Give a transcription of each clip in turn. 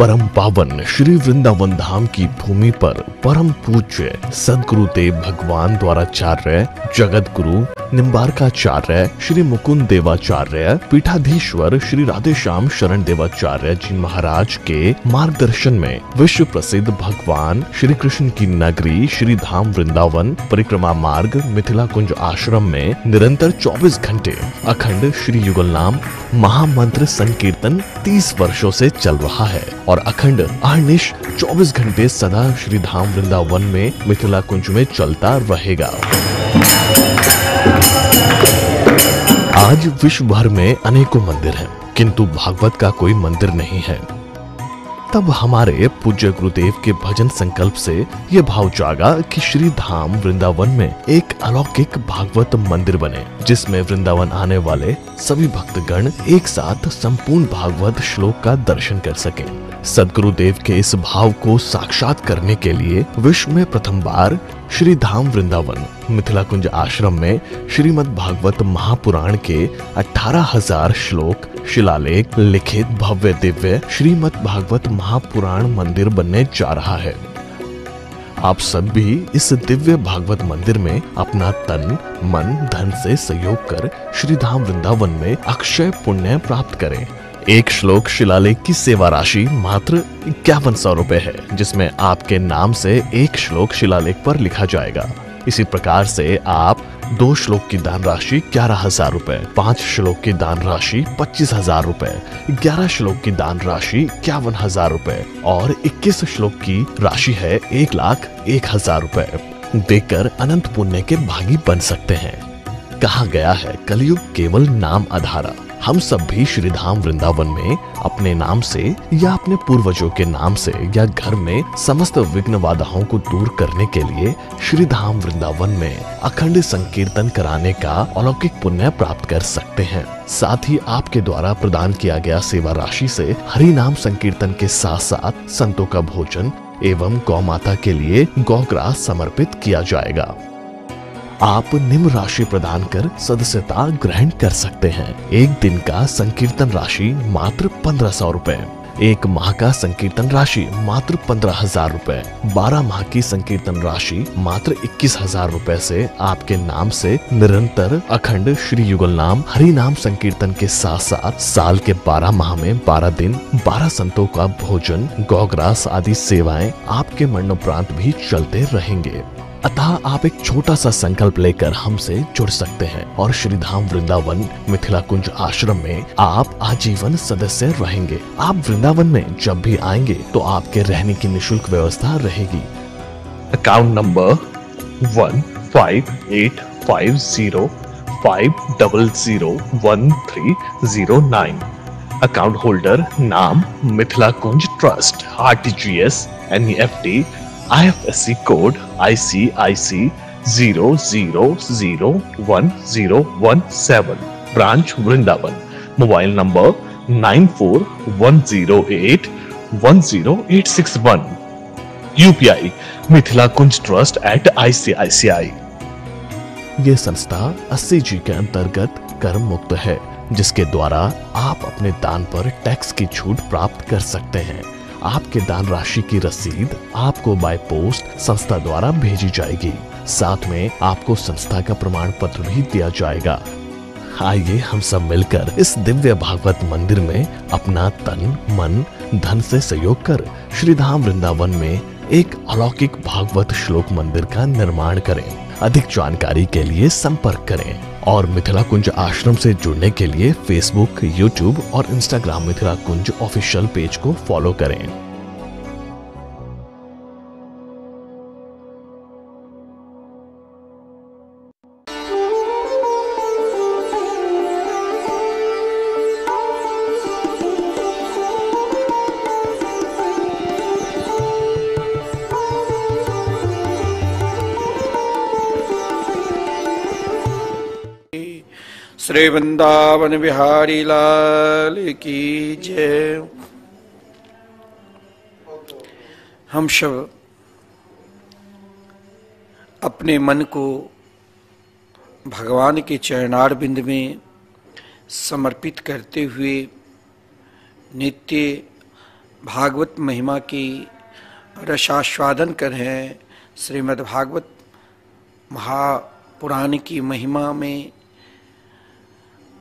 परम पावन श्री वृंदावन धाम की भूमि पर परम पूज्य सदगुरुदेव भगवान द्वाराचार्य जगत गुरु निम्बारकाचार्य श्री मुकुंद देवाचार्य पीठाधीश्वर श्री राधेश्याम शरण देवाचार्य जी महाराज के मार्गदर्शन में विश्व प्रसिद्ध भगवान श्री कृष्ण की नगरी श्री धाम वृंदावन परिक्रमा मार्ग मिथिला कुंज आश्रम में निरंतर 24 घंटे अखंड श्री युगल नाम महामंत्र संकीर्तन 30 वर्षों से चल रहा है और अखंड अहर्निश 24 घंटे सदा श्री धाम वृंदावन में मिथिला कुंज में चलता रहेगा। आज विश्व भर में अनेकों मंदिर हैं, किंतु भागवत का कोई मंदिर नहीं है। तब हमारे पूज्य गुरुदेव के भजन संकल्प से ये भाव जागा कि श्री धाम वृंदावन में एक अलौकिक भागवत मंदिर बने, जिसमें वृंदावन आने वाले सभी भक्तगण एक साथ संपूर्ण भागवत श्लोक का दर्शन कर सकें। सदगुरुदेव के इस भाव को साक्षात करने के लिए विश्व में प्रथम बार श्री धाम वृंदावन मिथिला कुंज आश्रम में श्रीमद् भागवत महापुराण के 18,000 श्लोक शिलालेख लिखित भव्य दिव्य श्रीमद् भागवत महापुराण मंदिर बनने जा रहा है। आप सब भी इस दिव्य भागवत मंदिर में अपना तन मन धन से सहयोग कर श्री धाम वृंदावन में अक्षय पुण्य प्राप्त करें। एक श्लोक शिलालेख की सेवा राशि मात्र 5100 रुपए है, जिसमें आपके नाम से एक श्लोक शिलालेख पर लिखा जाएगा। इसी प्रकार से आप 2 श्लोक की दान राशि 11,000 रुपए, 5 श्लोक की दान राशि 25,000 रुपए, 11 श्लोक की दान राशि 51,000 रुपए और 21 श्लोक की राशि है 1,01,000 रुपए देकर अनंत पुण्य के भागी बन सकते हैं। कहा गया है कलयुग केवल नाम आधारा। हम सब भी श्री धाम वृंदावन में अपने नाम से या अपने पूर्वजों के नाम से या घर में समस्त विघ्न बाधाओं को दूर करने के लिए श्री धाम वृंदावन में अखंड संकीर्तन कराने का अलौकिक पुण्य प्राप्त कर सकते हैं। साथ ही आपके द्वारा प्रदान किया गया सेवा राशि से हरि नाम संकीर्तन के साथ साथ संतों का भोजन एवं गौ माता के लिए गौग्रास समर्पित किया जाएगा। आप निम्न राशि प्रदान कर सदस्यता ग्रहण कर सकते हैं। एक दिन का संकीर्तन राशि मात्र 1500 रुपए, एक माह का संकीर्तन राशि मात्र 15,000 रुपए, 12 माह की संकीर्तन राशि मात्र 21,000 रुपए से आपके नाम से निरंतर अखंड श्री युगल नाम हरि नाम संकीर्तन के साथ साथ साल के 12 माह में 12 दिन 12 संतों का भोजन गौग्रास आदि सेवाएं आपके मरणोपरांत भी चलते रहेंगे। अतः आप एक छोटा सा संकल्प लेकर हमसे जुड़ सकते हैं और श्री धाम वृंदावन मिथिला कुंज आश्रम में आप आजीवन सदस्य रहेंगे। आप वृंदावन में जब भी आएंगे तो आपके रहने की निःशुल्क व्यवस्था रहेगी। Account number 15850501309। अकाउंट होल्डर नाम Mithila Kunj trust, RTGS, NEFT, IFSC code ICIC 00010117, branch Vrindavan. Mobile number 9410810861। UPI Mithila Kunj trust @ICICI। ये संस्था 80G के अंतर्गत कर मुक्त है, जिसके द्वारा आप अपने दान पर टैक्स की छूट प्राप्त कर सकते हैं। आपके दान राशि की रसीद आपको बाय पोस्ट संस्था द्वारा भेजी जाएगी। साथ में आपको संस्था का प्रमाण पत्र भी दिया जाएगा। आइए हम सब मिलकर इस दिव्य भागवत मंदिर में अपना तन मन धन से सहयोग कर श्री धाम वृंदावन में एक अलौकिक भागवत श्लोक मंदिर का निर्माण करें। अधिक जानकारी के लिए संपर्क करें और मिथिला कुंज आश्रम से जुड़ने के लिए फेसबुक, यूट्यूब और इंस्टाग्राम मिथिला कुंज ऑफिशियल पेज को फॉलो करें। श्री वृंदावन बिहारी लाल की जय। हम सब अपने मन को भगवान के चरणार बिंद में समर्पित करते हुए नित्य भागवत महिमा की रसास्वादन कर रहे हैं। श्रीमद् भागवत महापुराण की महिमा में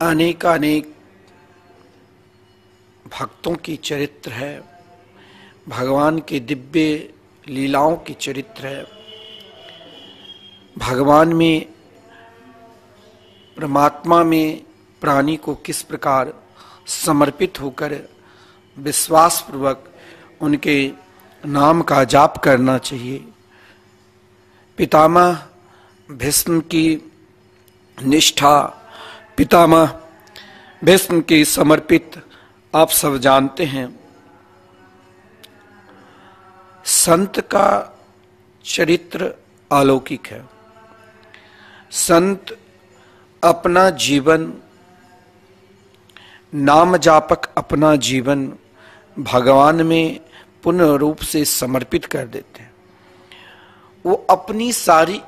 अनेकानेक भक्तों की चरित्र है, भगवान के दिव्य लीलाओं की चरित्र है। भगवान में, परमात्मा में प्राणी को किस प्रकार समर्पित होकर विश्वास पूर्वक उनके नाम का जाप करना चाहिए। पितामह भीष्म की निष्ठा, पितामह भीष्म की समर्पित आप सब जानते हैं। संत का चरित्र अलौकिक है। संत अपना जीवन, नाम जापक अपना जीवन भगवान में पूर्ण रूप से समर्पित कर देते हैं। वो अपनी सारी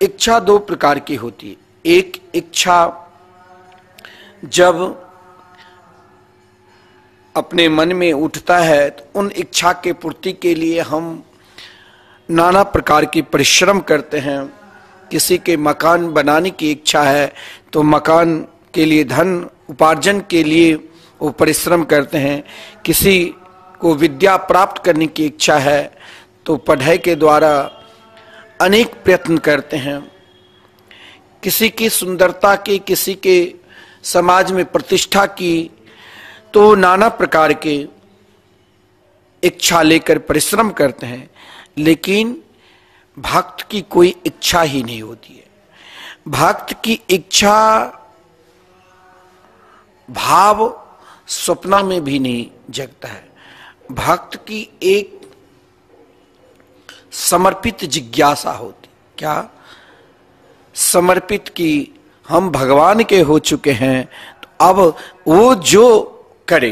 इच्छा दो प्रकार की होती है। एक इच्छा जब अपने मन में उठता है तो उन इच्छा के पूर्ति के लिए हम नाना प्रकार की परिश्रम करते हैं। किसी के मकान बनाने की इच्छा है तो मकान के लिए धन उपार्जन के लिए वो परिश्रम करते हैं। किसी को विद्या प्राप्त करने की इच्छा है तो पढ़ाई के द्वारा अनेक प्रयत्न करते हैं। किसी की सुंदरता की, किसी के समाज में प्रतिष्ठा की, तो नाना प्रकार के इच्छा लेकर परिश्रम करते हैं। लेकिन भक्त की कोई इच्छा ही नहीं होती है। भक्त की इच्छा भाव स्वप्न में भी नहीं जगता है। भक्त की एक समर्पित जिज्ञासा होती। क्या समर्पित की हम भगवान के हो चुके हैं तो अब वो जो करे।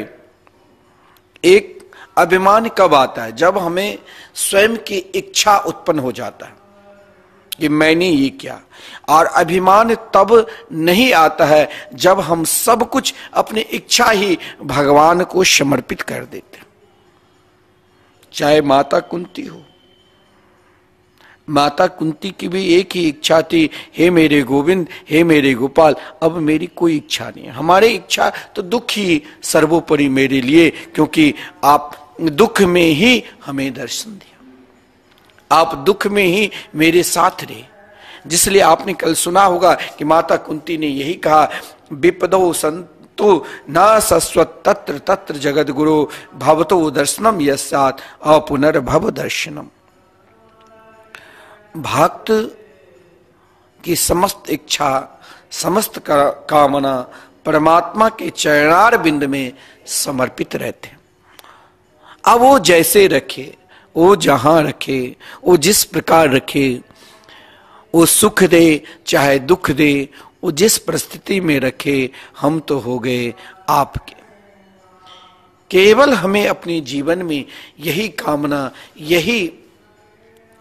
एक अभिमान कब आता है? जब हमें स्वयं की इच्छा उत्पन्न हो जाता है कि मैंने ये किया। और अभिमान तब नहीं आता है जब हम सब कुछ अपनी इच्छा ही भगवान को समर्पित कर देते हैं। चाहे माता कुंती हो, माता कुंती की भी एक ही इच्छा थी, हे मेरे गोविंद, हे मेरे गोपाल, अब मेरी कोई इच्छा नहीं है। हमारी इच्छा तो दुख ही सर्वोपरि मेरे लिए, क्योंकि आप दुख में ही हमें दर्शन दिया, आप दुख में ही मेरे साथ रहे। जिसलिए आपने कल सुना होगा कि माता कुंती ने यही कहा, विपदो संतो न सस्वत तत्र तत्र जगद गुरु भवतो दर्शनम यस्यात् अपुनर्भव दर्शनम। भक्त की समस्त इच्छा, समस्त कामना परमात्मा के चरणार बिंद में समर्पित रहते हैं। अब वो जैसे रखे, वो जहां रखे, वो जिस प्रकार रखे, वो सुख दे चाहे दुख दे, वो जिस परिस्थिति में रखे, हम तो हो गए आपके। केवल हमें अपने जीवन में यही कामना, यही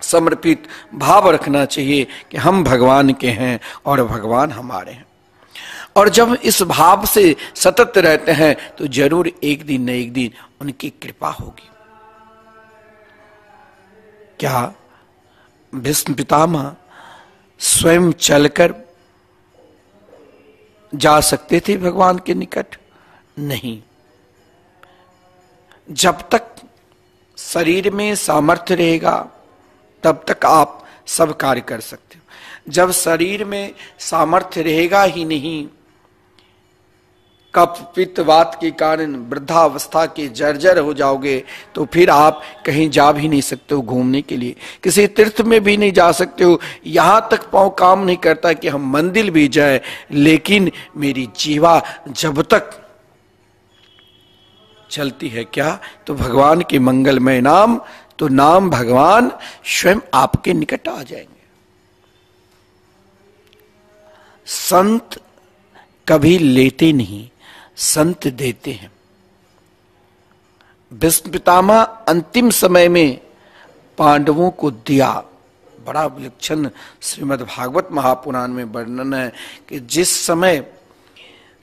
समर्पित भाव रखना चाहिए कि हम भगवान के हैं और भगवान हमारे हैं। और जब इस भाव से सतत रहते हैं तो जरूर एक दिन न एक दिन उनकी कृपा होगी। क्या भीष्म पितामह स्वयं चलकर जा सकते थे भगवान के निकट? नहीं। जब तक शरीर में सामर्थ्य रहेगा तब तक आप सब कार्य कर सकते हो। जब शरीर में सामर्थ्य रहेगा ही नहीं, कफ पित्त वात के कारण वृद्धावस्था के जर्जर हो जाओगे, तो फिर आप कहीं जा भी नहीं सकते हो घूमने के लिए, किसी तीर्थ में भी नहीं जा सकते हो। यहां तक पांव काम नहीं करता कि हम मंदिर भी जाए। लेकिन मेरी जीवा जब तक चलती है, क्या तो भगवान के मंगलमय नाम, तो नाम भगवान स्वयं आपके निकट आ जाएंगे। संत कभी लेते नहीं, संत देते हैं। भीष्म पितामह अंतिम समय में पांडवों को दिया। बड़ा विलक्षण श्रीमद् भागवत महापुराण में वर्णन है कि जिस समय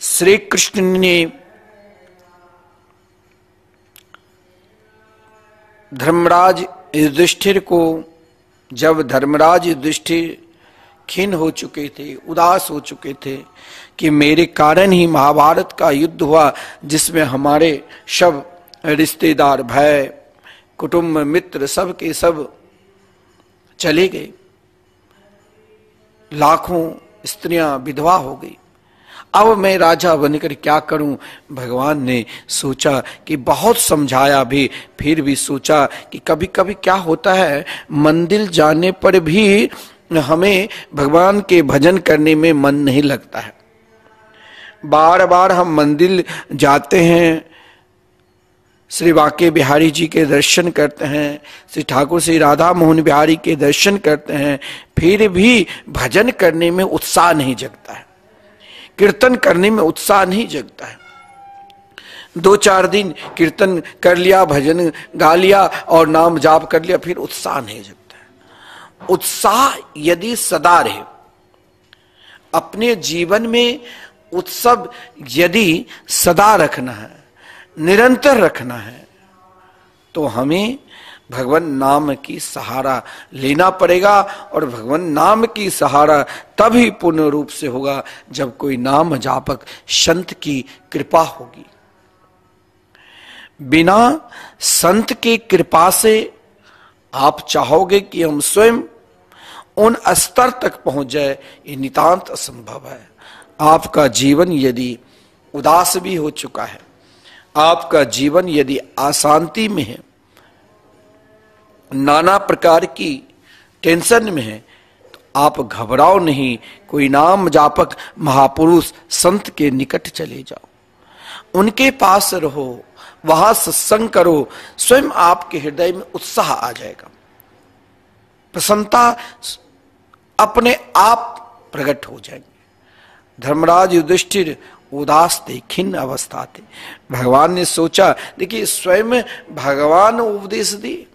श्री कृष्ण ने धर्मराज युधिष्ठिर को, जब धर्मराज युधिष्ठिर खिन्न हो चुके थे, उदास हो चुके थे कि मेरे कारण ही महाभारत का युद्ध हुआ, जिसमें हमारे सब रिश्तेदार, भाई, कुटुंब, मित्र सब के सब चले गए, लाखों स्त्रियां विधवा हो गई, अब मैं राजा बनकर क्या करूं। भगवान ने सोचा कि बहुत समझाया भी, फिर भी सोचा कि कभी कभी क्या होता है, मंदिर जाने पर भी हमें भगवान के भजन करने में मन नहीं लगता है। बार बार हम मंदिर जाते हैं, श्री बांके बिहारी जी के दर्शन करते हैं, श्री ठाकुर श्री राधा मोहन बिहारी के दर्शन करते हैं, फिर भी भजन करने में उत्साह नहीं जगता है, कीर्तन करने में उत्साह नहीं जगता है। 2-4 दिन कीर्तन कर लिया, भजन गा लिया और नाम जाप कर लिया, फिर उत्साह नहीं जगता है। उत्साह यदि सदा रहे, अपने जीवन में उत्सव यदि सदा रखना है, निरंतर रखना है, तो हमें भगवान नाम की सहारा लेना पड़ेगा। और भगवान नाम की सहारा तभी पूर्ण रूप से होगा जब कोई नाम जापक संत की कृपा होगी। बिना संत की कृपा से आप चाहोगे कि हम स्वयं उन स्तर तक पहुंच जाए, ये नितांत असंभव है। आपका जीवन यदि उदास भी हो चुका है, आपका जीवन यदि अशांति में है, नाना प्रकार की टेंशन में है, तो आप घबराओ नहीं, कोई नाम जापक महापुरुष संत के निकट चले जाओ, उनके पास रहो, वहां सत्संग करो, स्वयं आपके हृदय में उत्साह आ जाएगा, प्रसन्नता अपने आप प्रकट हो जाएंगे। धर्मराज युधिष्ठिर उदास थे, खिन्न अवस्था थे। भगवान ने सोचा, देखिए स्वयं भगवान उपदेश दिए।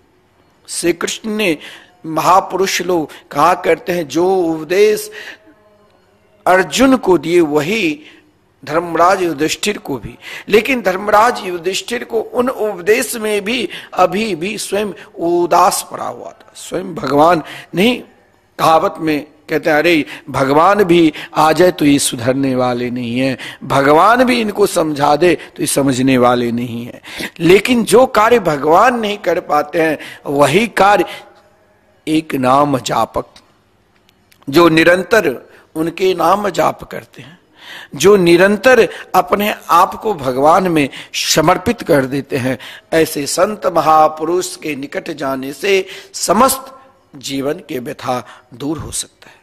श्री कृष्ण ने, महापुरुष लोग कहा करते हैं, जो उपदेश अर्जुन को दिए वही धर्मराज युधिष्ठिर को भी। लेकिन धर्मराज युधिष्ठिर को उन उपदेश में भी अभी भी स्वयं उदास पड़ा हुआ था। स्वयं भगवान नहीं, कहावत में कहते हैं, अरे भगवान भी आ जाए तो ये सुधरने वाले नहीं है, भगवान भी इनको समझा दे तो ये समझने वाले नहीं है। लेकिन जो कार्य भगवान नहीं कर पाते हैं, वही कार्य एक नाम जापक, जो निरंतर उनके नाम जाप करते हैं, जो निरंतर अपने आप को भगवान में समर्पित कर देते हैं, ऐसे संत महापुरुष के निकट जाने से समस्त जीवन के व्यथा दूर हो सकता है।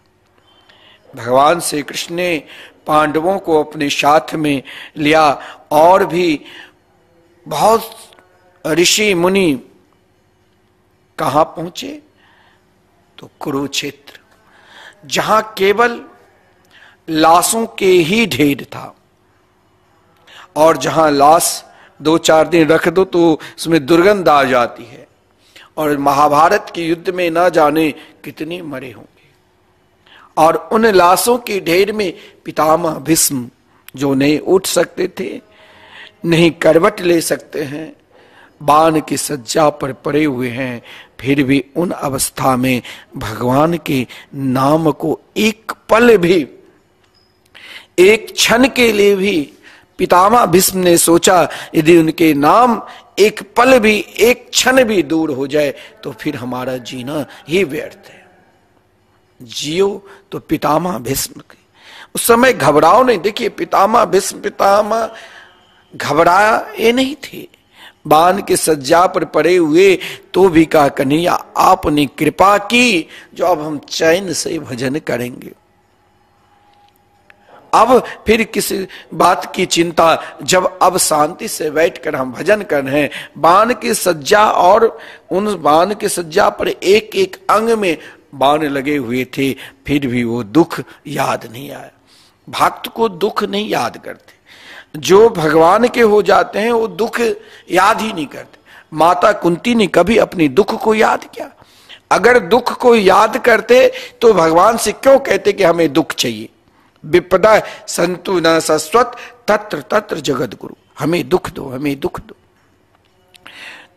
भगवान श्री कृष्ण ने पांडवों को अपने साथ में लिया, और भी बहुत ऋषि मुनि कहां पहुंचे, तो कुरुक्षेत्र, जहां केवल लाशों के ही ढेर था, और जहां लाश 2-4 दिन रख दो तो उसमें दुर्गंध आ जाती है, और महाभारत के युद्ध में ना जाने कितने मरे होंगे। और उन लाशों के ढेर में पितामह भीष्म, जो नहीं उठ सकते थे, नहीं करवट ले सकते हैं, बाण की सज्जा पर पड़े हुए हैं, फिर भी उन अवस्था में भगवान के नाम को एक पल भी, एक क्षण के लिए भी पितामह भीष्म ने सोचा, यदि उनके नाम एक पल भी, एक क्षण भी दूर हो जाए तो फिर हमारा जीना ही व्यर्थ है। जियो तो पितामह भीष्म के। उस समय घबराओ नहीं। देखिए पितामह भीष्म, पितामह घबराया ये नहीं थे, बाण के सज्जा पर पड़े हुए तो भी कहा, कन्हैया आपने कृपा की, जो अब हम चैन से भजन करेंगे। अब फिर किसी बात की चिंता, जब अब शांति से बैठकर हम भजन कर रहे हैं। बाण की सज्जा, और उन बाण की सज्जा पर एक एक अंग में बाण लगे हुए थे, फिर भी वो दुख याद नहीं आया। भक्त को दुख नहीं याद करते, जो भगवान के हो जाते हैं वो दुख याद ही नहीं करते। माता कुंती ने कभी अपनी दुख को याद किया? अगर दुख को याद करते तो भगवान से क्यों कहते कि हमें दुख चाहिए? विपदा संतु न सस्वत तत्र तत्र जगत गुरु, हमें दुख दो, हमें दुख दो।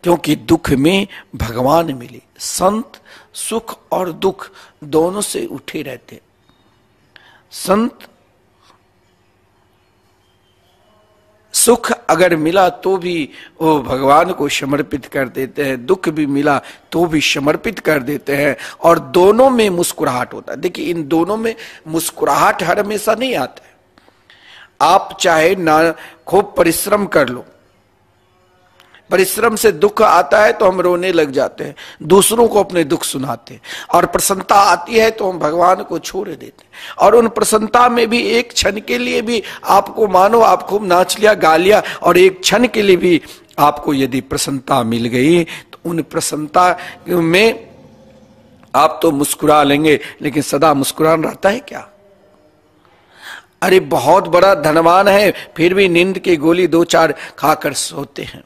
क्योंकि दुख में भगवान मिले। संत सुख और दुख दोनों से उठे रहते। संत सुख अगर मिला तो भी वो भगवान को समर्पित कर देते हैं, दुख भी मिला तो भी समर्पित कर देते हैं, और दोनों में मुस्कुराहट होता है। देखिए, इन दोनों में मुस्कुराहट हर हमेशा नहीं आता है। आप चाहे ना खूब परिश्रम कर लो, परिश्रम से दुख आता है तो हम रोने लग जाते हैं, दूसरों को अपने दुख सुनाते हैं, और प्रसन्नता आती है तो हम भगवान को छोड़ देते हैं। और उन प्रसन्नता में भी एक क्षण के लिए भी आपको, मानो आप खूब नाच लिया गा लिया, और एक क्षण के लिए भी आपको यदि प्रसन्नता मिल गई तो उन प्रसन्नता में आप तो मुस्कुरा लेंगे, लेकिन सदा मुस्कुराना रहता है क्या? अरे बहुत बड़ा धनवान है फिर भी नींद की गोली 2-4 खाकर सोते हैं,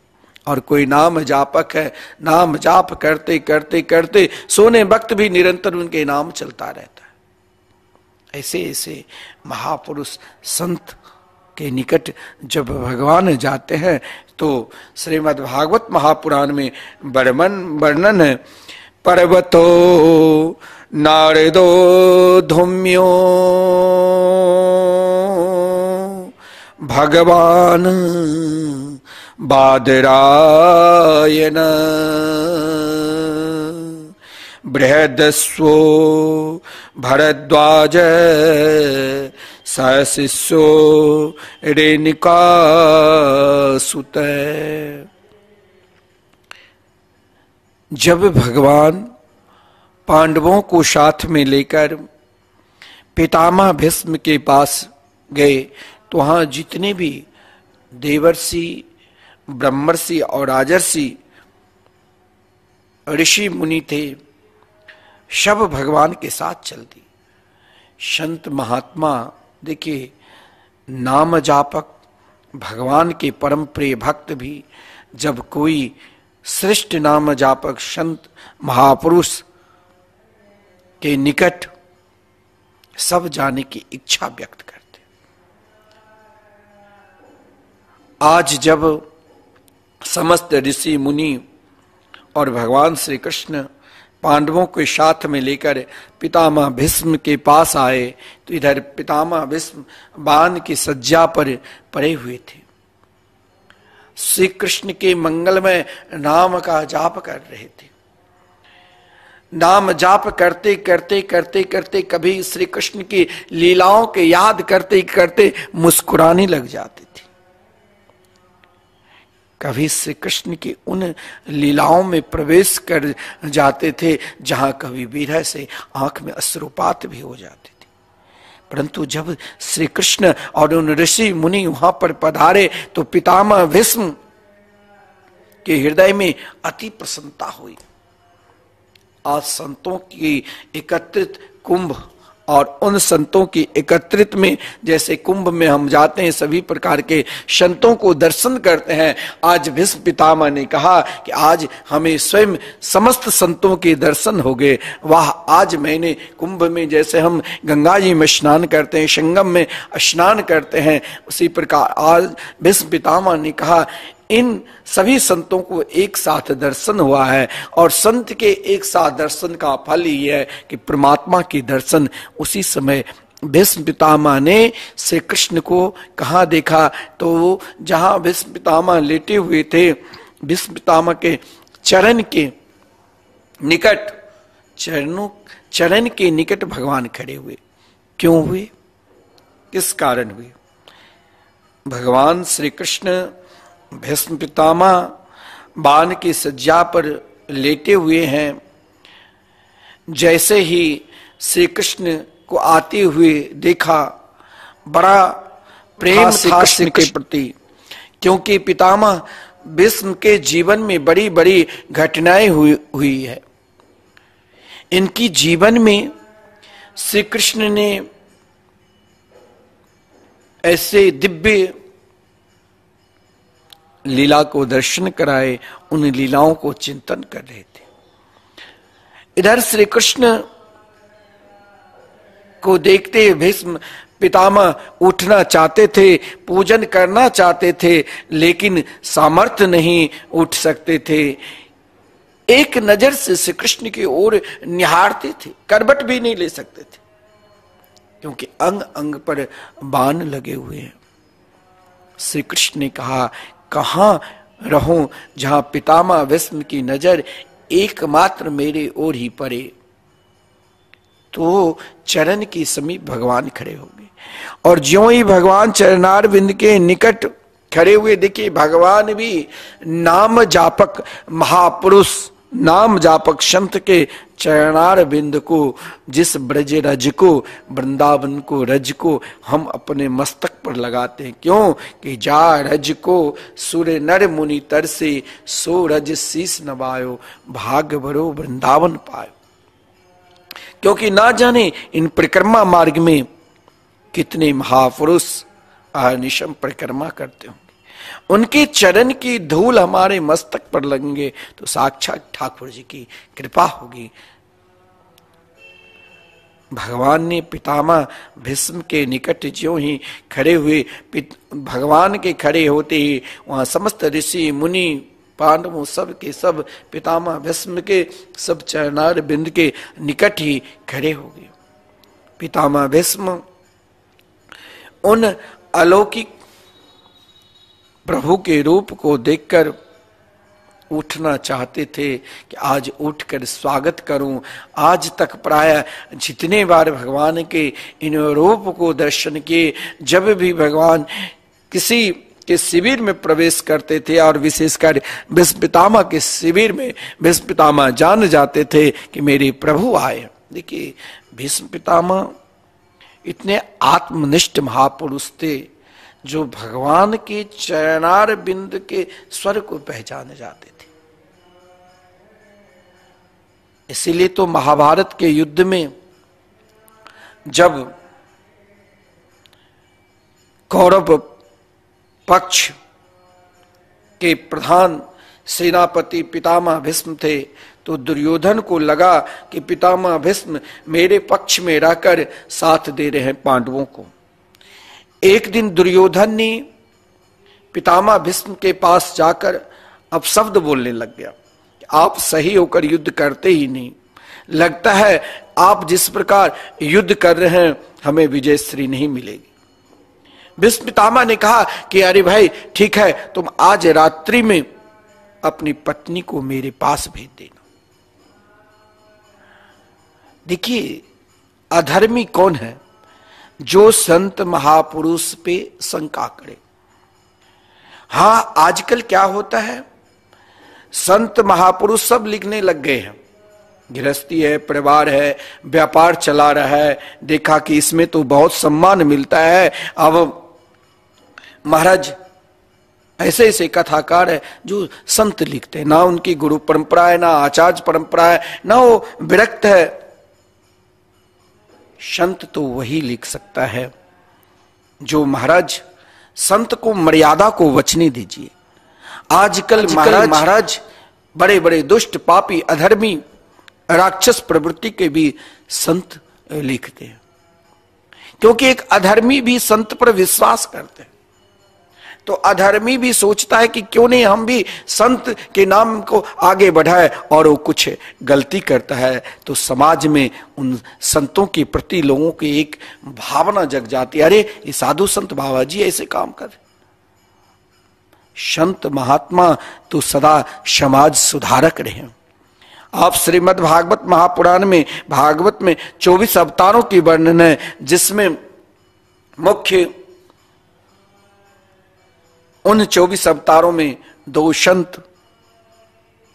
और कोई नाम जापक है, नाम जाप करते करते करते सोने वक्त भी निरंतर उनके नाम चलता रहता है। ऐसे ऐसे महापुरुष संत के निकट जब भगवान जाते हैं तो श्रीमद् भागवत महापुराण में वर्णन है। पर्वतो नारदो धूम्यो भगवान बादरायण बृहदस्वो भरद्वाज सशिष्यो रेणुका सुत। जब भगवान पांडवों को साथ में लेकर पितामह भीष्म के पास गए तो वहां जितने भी देवर्षि, ब्रह्मर्षि और राजर्षि, ऋषि मुनि थे, सब भगवान के साथ चल दी। संत महात्मा देखिए, नाम जापक भगवान के परम प्रिय भक्त भी जब कोई श्रेष्ठ नाम जापक संत महापुरुष के निकट सब जाने की इच्छा व्यक्त करते। आज जब समस्त ऋषि मुनि और भगवान श्री कृष्ण पांडवों को साथ में लेकर पितामह भीष्म के पास आए तो इधर पितामह भीष्म बाण की सज्जा पर पड़े हुए थे, श्री कृष्ण के मंगलमय नाम का जाप कर रहे थे। नाम जाप करते करते करते करते कभी श्री कृष्ण की लीलाओं के याद करते करते मुस्कुराने लग जाते थे, कभी श्री कृष्ण की उन लीलाओं में प्रवेश कर जाते थे जहां कभी विरह से आंख में अश्रुपात भी हो जाते थे। परंतु जब श्री कृष्ण और उन ऋषि मुनि वहां पर पधारे तो पितामह भीष्म के हृदय में अति प्रसन्नता हुई। आज संतों की एकत्रित कुंभ, और उन संतों की एकत्रित में जैसे कुंभ में हम जाते हैं, सभी प्रकार के संतों को दर्शन करते हैं। आज भीष्म पितामह ने कहा कि आज हमें स्वयं समस्त संतों के दर्शन हो गए। वाह, आज मैंने कुंभ में जैसे हम गंगा जी में स्नान करते हैं, संगम में स्नान करते हैं, उसी प्रकार आज भीष्म पितामह ने कहा इन सभी संतों को एक साथ दर्शन हुआ है, और संत के एक साथ दर्शन का फल ही है कि परमात्मा के दर्शन। उसी समय भीष्म पितामह ने श्री कृष्ण को कहाँ देखा तो जहां भीष्म पितामह लेटे हुए थे, भीष्म पितामह के चरण के निकट, चरण के निकट भगवान खड़े हुए। क्यों हुए, किस कारण हुए? भगवान श्री कृष्ण भीष्म पितामह बाण की सज्जा पर लेटे हुए हैं। जैसे ही श्री कृष्ण को आते हुए देखा, बड़ा प्रेम था कृष्ण के प्रति, क्योंकि पितामह भीष्म के जीवन में बड़ी बड़ी घटनाएं हुई है। इनकी जीवन में श्री कृष्ण ने ऐसे दिव्य लीला को दर्शन कराए, उन लीलाओं को चिंतन कर रहे थे। इधर श्री कृष्ण को देखते भीष्म पितामह उठना चाहते थे, पूजन करना चाहते थे, लेकिन सामर्थ्य नहीं उठ सकते थे। एक नजर से श्री कृष्ण की ओर निहारते थे, करवट भी नहीं ले सकते थे, क्योंकि अंग अंग पर बाण लगे हुए हैं। श्री कृष्ण ने कहा, कहां रहूं जहां पितामह भीष्म की नजर एकमात्र मेरे ओर ही पड़े। तो चरण के समीप भगवान खड़े हो गए, और ज्यों ही भगवान चरणार बिंद के निकट खड़े हुए, देखिए भगवान भी नाम जापक महापुरुष, नाम जापक संत के चरणार बिंद को, जिस ब्रज रज को, वृंदावन को, रज को हम अपने मस्तक पर लगाते हैं। क्यों कि जा रज को सुर नर मुनि तर से, सो रज शीस नवायो, भाग बरो वृंदावन पायो। क्योंकि ना जाने इन परिक्रमा मार्ग में कितने महापुरुष अहर्निशम परिक्रमा करते होंगे, उनके चरण की धूल हमारे मस्तक पर लगेंगे तो साक्षात ठाकुर जी की कृपा होगी। भगवान ने पितामह भीष्म के निकट ज्यों ही खड़े हुए, भगवान के खड़े होते ही वहां समस्त ऋषि मुनि पांडवों सब के सब पितामह भीष्म के सब चरणार बिंद के निकट ही खड़े हो गए। पितामह भीष्म उन अलौकिक प्रभु के रूप को देखकर उठना चाहते थे कि आज उठकर स्वागत करूं। आज तक प्राय जितने बार भगवान के इन रूप को दर्शन किए, जब भी भगवान किसी के शिविर में प्रवेश करते थे, और विशेषकर भीष्म पितामह के शिविर में भीष्म पितामह जान जाते थे कि मेरे प्रभु आए। देखिए भीष्म पितामह इतने आत्मनिष्ठ महापुरुष थे जो भगवान के चरणार बिंद के स्वर को पहचाने जाते थे। इसीलिए तो महाभारत के युद्ध में जब कौरव पक्ष के प्रधान सेनापति पितामह भीष्म थे, तो दुर्योधन को लगा कि पितामह भीष्म मेरे पक्ष में रहकर साथ दे रहे हैं पांडवों को। एक दिन दुर्योधन ने पितामह भीष्म के पास जाकर अपशब्द बोलने लग गया, आप सही होकर युद्ध करते ही नहीं, लगता है आप जिस प्रकार युद्ध कर रहे हैं हमें विजयश्री नहीं मिलेगी। भीष्म पितामह ने कहा कि अरे भाई ठीक है, तुम आज रात्रि में अपनी पत्नी को मेरे पास भेज देना। देखिए अधर्मी कौन है? जो संत महापुरुष पे शंका करे। हां आजकल क्या होता है, संत महापुरुष सब लिखने लग गए हैं, गृहस्थी है, परिवार है, व्यापार चला रहा है, देखा कि इसमें तो बहुत सम्मान मिलता है। अब महाराज ऐसे ऐसे कथाकार है जो संत लिखते हैं, ना उनकी गुरु परंपरा है, ना आचार्य परंपरा है, ना वो विरक्त है। संत तो वही लिख सकता है जो महाराज, संत को मर्यादा को बचने दीजिए। आजकल महाराज बड़े बड़े दुष्ट पापी अधर्मी राक्षस प्रवृत्ति के भी संत लिखते हैं, क्योंकि एक अधर्मी भी संत पर विश्वास करते हैं, तो अधर्मी भी सोचता है कि क्यों नहीं हम भी संत के नाम को आगे बढ़ाए, और वो कुछ गलती करता है तो समाज में उन संतों के प्रति लोगों की एक भावना जग जाती है, अरे ये साधु संत बाबा जी ऐसे काम कर। संत महात्मा तो सदा समाज सुधारक रहे। आप श्रीमद् भागवत महापुराण में, भागवत में 24 अवतारों की वर्णन है, जिसमें मुख्य उन 24 अवतारों में 2 संत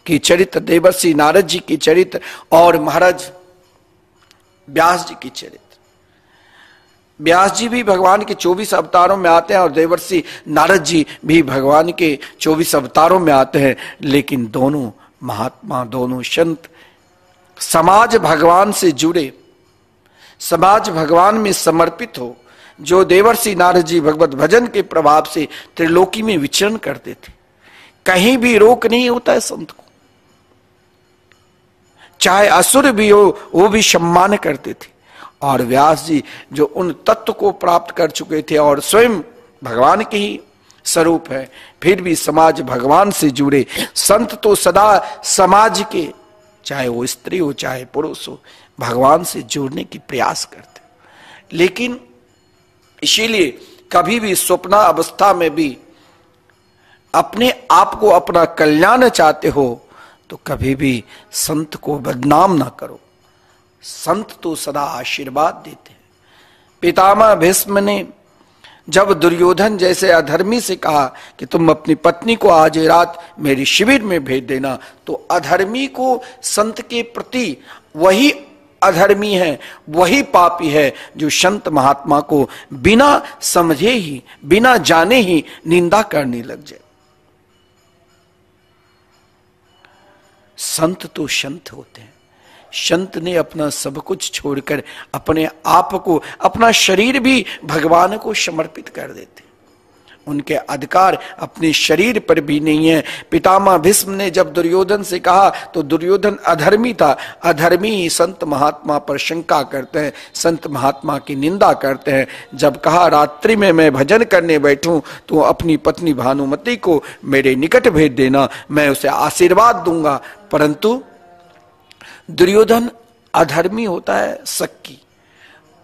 की चरित्र, देवर्षि नारद जी की चरित्र और महाराज व्यास जी की चरित्र। व्यास जी भी भगवान के 24 अवतारों में आते हैं और देवर्षि नारद जी भी भगवान के 24 अवतारों में आते हैं, लेकिन दोनों महात्मा, दोनों संत समाज भगवान से जुड़े, समाज भगवान में समर्पित हो। जो देवर्षि नारद जी भगवत भजन के प्रभाव से त्रिलोकी में विचरण करते थे, कहीं भी रोक नहीं होता है संत को, चाहे असुर भी हो वो भी सम्मान करते थे। और व्यास जी जो उन तत्व को प्राप्त कर चुके थे और स्वयं भगवान के ही स्वरूप है, फिर भी समाज भगवान से जुड़े। संत तो सदा समाज के, चाहे वो स्त्री हो चाहे पुरुष हो, भगवान से जोड़ने की प्रयास करते। लेकिन इसीलिए कभी भी स्वप्न अवस्था में भी अपने आप को अपना कल्याण चाहते हो तो कभी भी संत को बदनाम ना करो। संत तो सदा आशीर्वाद देते हैं। पितामह भीष्म ने जब दुर्योधन जैसे अधर्मी से कहा कि तुम अपनी पत्नी को आज रात मेरी शिविर में भेज देना, तो अधर्मी को संत के प्रति वही अधर्मी है, वही पापी है जो संत महात्मा को बिना समझे ही, बिना जाने ही निंदा करने लग जाए। संत तो संत होते हैं। संत ने अपना सब कुछ छोड़कर अपने आप को, अपना शरीर भी भगवान को समर्पित कर देते। उनके अधिकार अपने शरीर पर भी नहीं है। पितामह भीष्म ने जब दुर्योधन से कहा तो दुर्योधन अधर्मी था। अधर्मी ही संत महात्मा पर शंका करते हैं, संत महात्मा की निंदा करते हैं। जब कहा रात्रि में मैं भजन करने बैठूं तो अपनी पत्नी भानुमति को मेरे निकट भेज देना, मैं उसे आशीर्वाद दूंगा। परंतु दुर्योधन अधर्मी होता है सक्की।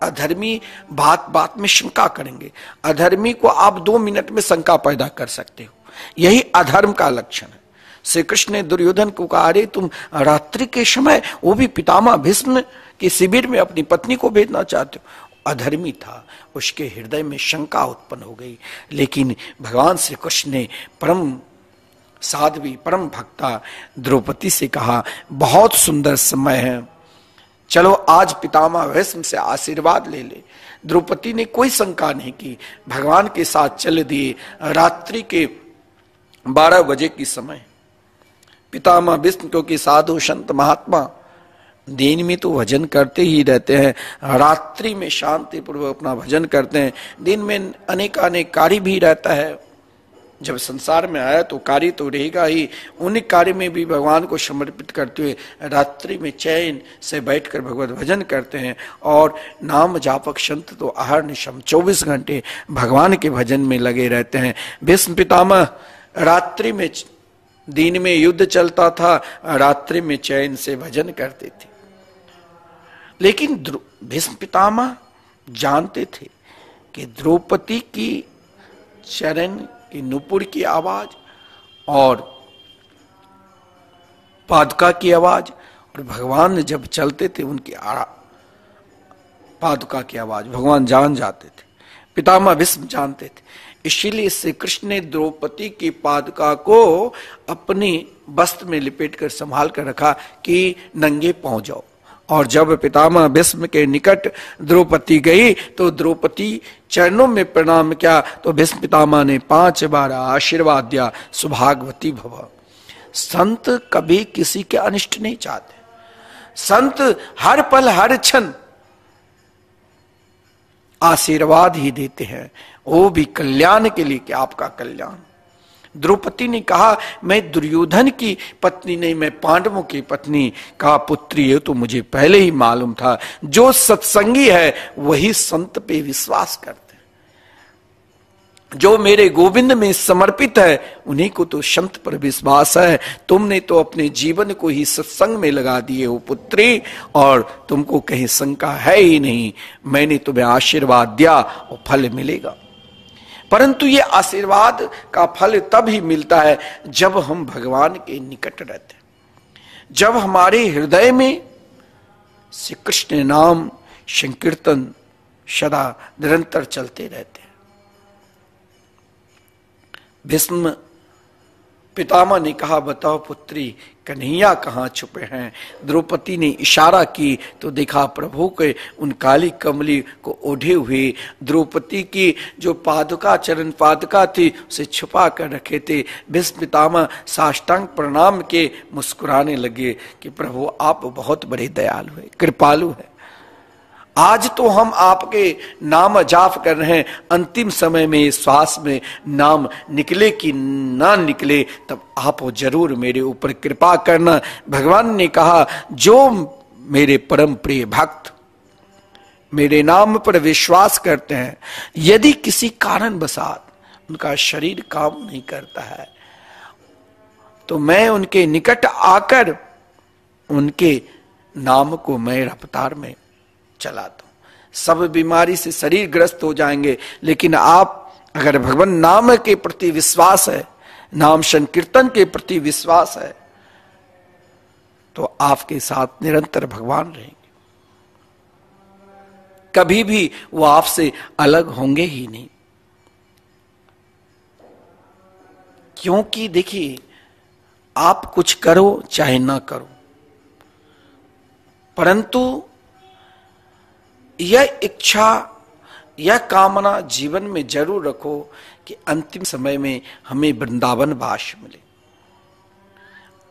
अधर्मी बात बात में शंका करेंगे। अधर्मी को आप 2 मिनट में शंका पैदा कर सकते हो, यही अधर्म का लक्षण है। श्री कृष्ण ने दुर्योधन को कहा, अरे तुम रात्रि के समय वो भी पितामह भीष्म के शिविर में अपनी पत्नी को भेजना चाहते हो। अधर्मी था, उसके हृदय में शंका उत्पन्न हो गई। लेकिन भगवान श्री कृष्ण ने परम साध्वी परम भक्ता द्रौपदी से कहा, बहुत सुंदर समय है, चलो आज पितामह भीष्म से आशीर्वाद ले ले। द्रौपदी ने कोई शंका नहीं की, भगवान के साथ चल दिए। रात्रि के 12 बजे की समय पितामह भीष्म, क्योंकि साधु संत महात्मा दिन में तो भजन करते ही रहते हैं, रात्रि में शांति पूर्वक अपना भजन करते हैं। दिन में अनेक कार्य भी रहता है। जब संसार में आया तो कार्य तो रहेगा ही, उन्हीं कार्य में भी भगवान को समर्पित करते हुए रात्रि में चैन से बैठकर भगवत भजन करते हैं। और नाम जापक संत तो अहर्निशम 24 घंटे भगवान के भजन में लगे रहते हैं। भीष्म पितामह रात्रि में, दिन में युद्ध चलता था, रात्रि में चैन से भजन करते थे। लेकिन भीष्म पितामह जानते थे कि द्रौपदी की चरण की नुपुर की आवाज और पादुका की आवाज, और भगवान जब चलते थे उनकी पादुका की आवाज भगवान जान जाते थे। पितामह भीष्म जानते थे। इसीलिए श्री कृष्ण ने द्रौपदी की पादुका को अपनी वस्त्र में लिपेटकर संभाल कर रखा कि नंगे पांव जाओ। और जब पितामह भीष्म के निकट द्रौपदी गई तो द्रौपदी चरणों में प्रणाम किया तो भीष्म पितामह ने 5 बार आशीर्वाद दिया, सुभागवती भव। संत कभी किसी के अनिष्ट नहीं चाहते। संत हर पल हर क्षण आशीर्वाद ही देते हैं, वो भी कल्याण के लिए कि आपका कल्याण। द्रौपदी ने कहा, मैं दुर्योधन की पत्नी नहीं, मैं पांडवों की पत्नी का पुत्री है, तो मुझे पहले ही मालूम था। जो सत्संगी है वही संत पे विश्वास करते हैं, जो मेरे गोविंद में समर्पित है उन्हीं को तो संत पर विश्वास है। तुमने तो अपने जीवन को ही सत्संग में लगा दिए हो पुत्री, और तुमको कहीं शंका है ही नहीं। मैंने तुम्हें आशीर्वाद दिया और फल मिलेगा। परंतु ये आशीर्वाद का फल तब ही मिलता है जब हम भगवान के निकट रहते हैं, जब हमारे हृदय में श्री कृष्ण नाम संकीर्तन सदा निरंतर चलते रहते हैं। भीष्म पितामह ने कहा, बताओ पुत्री कन्हैया कहाँ छुपे हैं। द्रौपदी ने इशारा की तो देखा प्रभु के उन काली कमली को ओढ़े हुए द्रौपदी की जो पादुका, चरण पादुका थी, उसे छुपा कर रखे थे। भीष्म पितामह साष्टांग प्रणाम के मुस्कुराने लगे कि प्रभु आप बहुत बड़े दयालु है, कृपालु है। आज तो हम आपके नाम जाप कर रहे हैं, अंतिम समय में श्वास में नाम निकले कि ना निकले, तब आप जरूर मेरे ऊपर कृपा करना। भगवान ने कहा, जो मेरे परम प्रिय भक्त मेरे नाम पर विश्वास करते हैं, यदि किसी कारण बसात उनका शरीर काम नहीं करता है, तो मैं उनके निकट आकर उनके नाम को मैं रफ्तार में चलाता हूं। सब बीमारी से शरीर ग्रस्त हो जाएंगे, लेकिन आप अगर भगवान नाम के प्रति विश्वास है, नाम संकीर्तन के प्रति विश्वास है, तो आपके साथ निरंतर भगवान रहेंगे। कभी भी वो आपसे अलग होंगे ही नहीं। क्योंकि देखिए, आप कुछ करो चाहे ना करो, परंतु यह इच्छा, यह कामना जीवन में जरूर रखो कि अंतिम समय में हमें वृंदावन वास मिले।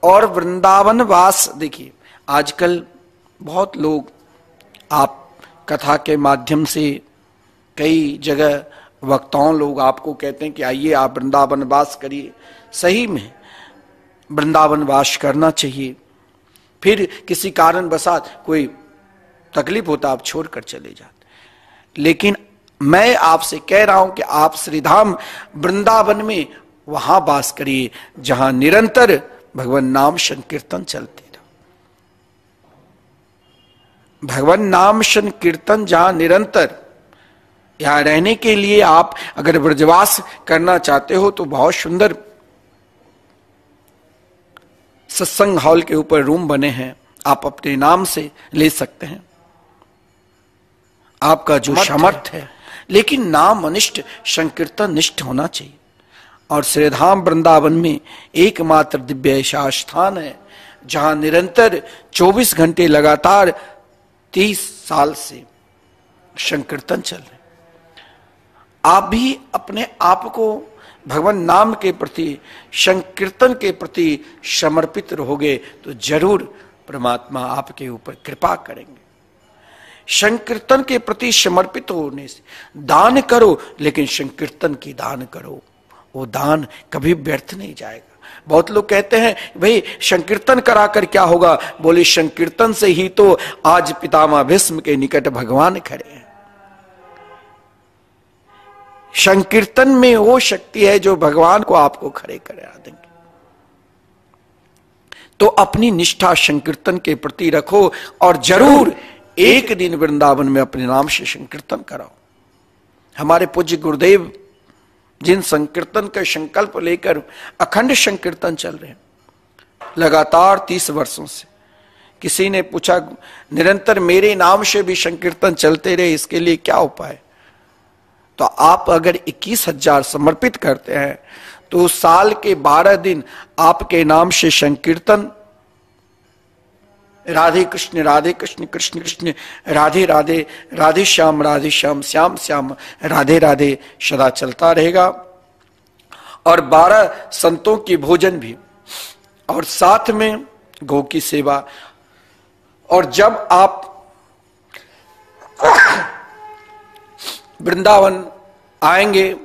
और वृंदावन वास, देखिए आजकल बहुत लोग, आप कथा के माध्यम से कई जगह वक्ताओं लोग आपको कहते हैं कि आइए आप वृंदावन वास करिए। सही में वृंदावन वास करना चाहिए। फिर किसी कारण बसात कोई तकलीफ होता, आप छोड़कर चले जाते। लेकिन मैं आपसे कह रहा हूं कि आप श्रीधाम वृंदावन में वहां वास करिए जहां निरंतर भगवान नाम संकीर्तन चलते रहो। भगवान नाम संकीर्तन जहां निरंतर, यहां रहने के लिए आप अगर ब्रजवास करना चाहते हो तो बहुत सुंदर सत्संग हॉल के ऊपर रूम बने हैं, आप अपने नाम से ले सकते हैं, आपका जो सामर्थ्य है। लेकिन नाम अनिष्ट संकीर्तन निष्ठ होना चाहिए। और श्रीधाम वृंदावन में एकमात्र दिव्य ऐसा स्थान है जहां निरंतर 24 घंटे लगातार 30 साल से संकीर्तन चल रहे। आप भी अपने आप को भगवान नाम के प्रति, संकीर्तन के प्रति समर्पित रहोगे तो जरूर परमात्मा आपके ऊपर कृपा करेंगे। संकीर्तन के प्रति समर्पित होने से दान करो, लेकिन संकीर्तन की दान करो, वो दान कभी व्यर्थ नहीं जाएगा। बहुत लोग कहते हैं भाई संकीर्तन कराकर क्या होगा, बोले संकीर्तन से ही तो आज पितामह भीष्म के निकट भगवान खड़े हैं। संकीर्तन में वो शक्ति है जो भगवान को आपको खड़े करा देंगे। तो अपनी निष्ठा संकीर्तन के प्रति रखो और जरूर एक दिन वृंदावन में अपने नाम से संकीर्तन कराओ। हमारे पूज्य गुरुदेव जिन संकीर्तन का संकल्प लेकर अखंड संकीर्तन चल रहे हैं लगातार 30 वर्षों से, किसी ने पूछा निरंतर मेरे नाम से भी संकीर्तन चलते रहे, इसके लिए क्या उपाय? तो आप अगर 21,000 समर्पित करते हैं तो साल के 12 दिन आपके नाम से संकीर्तन राधे कृष्ण कृष्ण कृष्ण राधे राधे, राधे श्याम श्याम श्याम राधे राधे सदा चलता रहेगा। और 12 संतों की भोजन भी, और साथ में गौ की सेवा। और जब आप वृंदावन आएंगे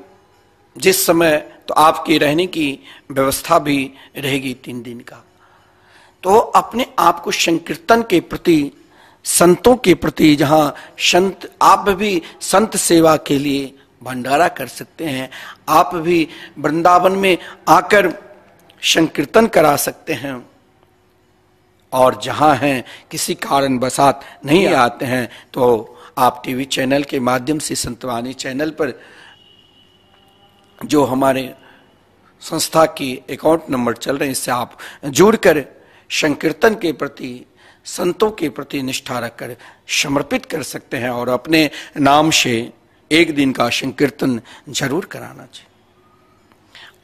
जिस समय, तो आपकी रहने की व्यवस्था भी रहेगी 3 दिन का। तो अपने आप को संकीर्तन के प्रति, संतों के प्रति, जहां संत, आप भी संत सेवा के लिए भंडारा कर सकते हैं, आप भी वृंदावन में आकर संकीर्तन करा सकते हैं। और जहां हैं किसी कारण बसात नहीं आते हैं तो आप टीवी चैनल के माध्यम से, संतवाणी चैनल पर जो हमारे संस्था की अकाउंट नंबर चल रहे हैं, इससे आप जुड़कर संकीर्तन के प्रति, संतों के प्रति निष्ठा रखकर समर्पित कर सकते हैं और अपने नाम से एक दिन का संकीर्तन जरूर कराना चाहिए।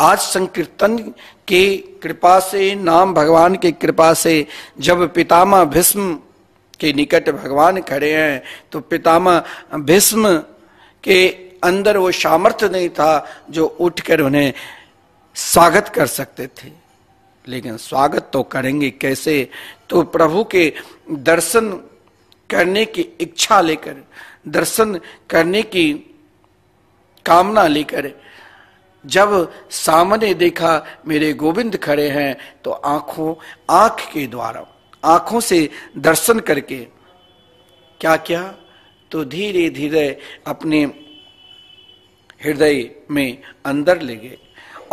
आज संकीर्तन की कृपा से, नाम भगवान की कृपा से, जब पितामह भीष्म के निकट भगवान खड़े हैं तो पितामह भीष्म के अंदर वो सामर्थ्य नहीं था जो उठकर उन्हें स्वागत कर सकते थे। लेकिन स्वागत तो करेंगे कैसे? तो प्रभु के दर्शन करने की इच्छा लेकर, दर्शन करने की कामना लेकर जब सामने देखा मेरे गोविंद खड़े हैं तो आंख के द्वारा, आंखों से दर्शन करके क्या किया? तो धीरे धीरे अपने हृदय में अंदर ले गए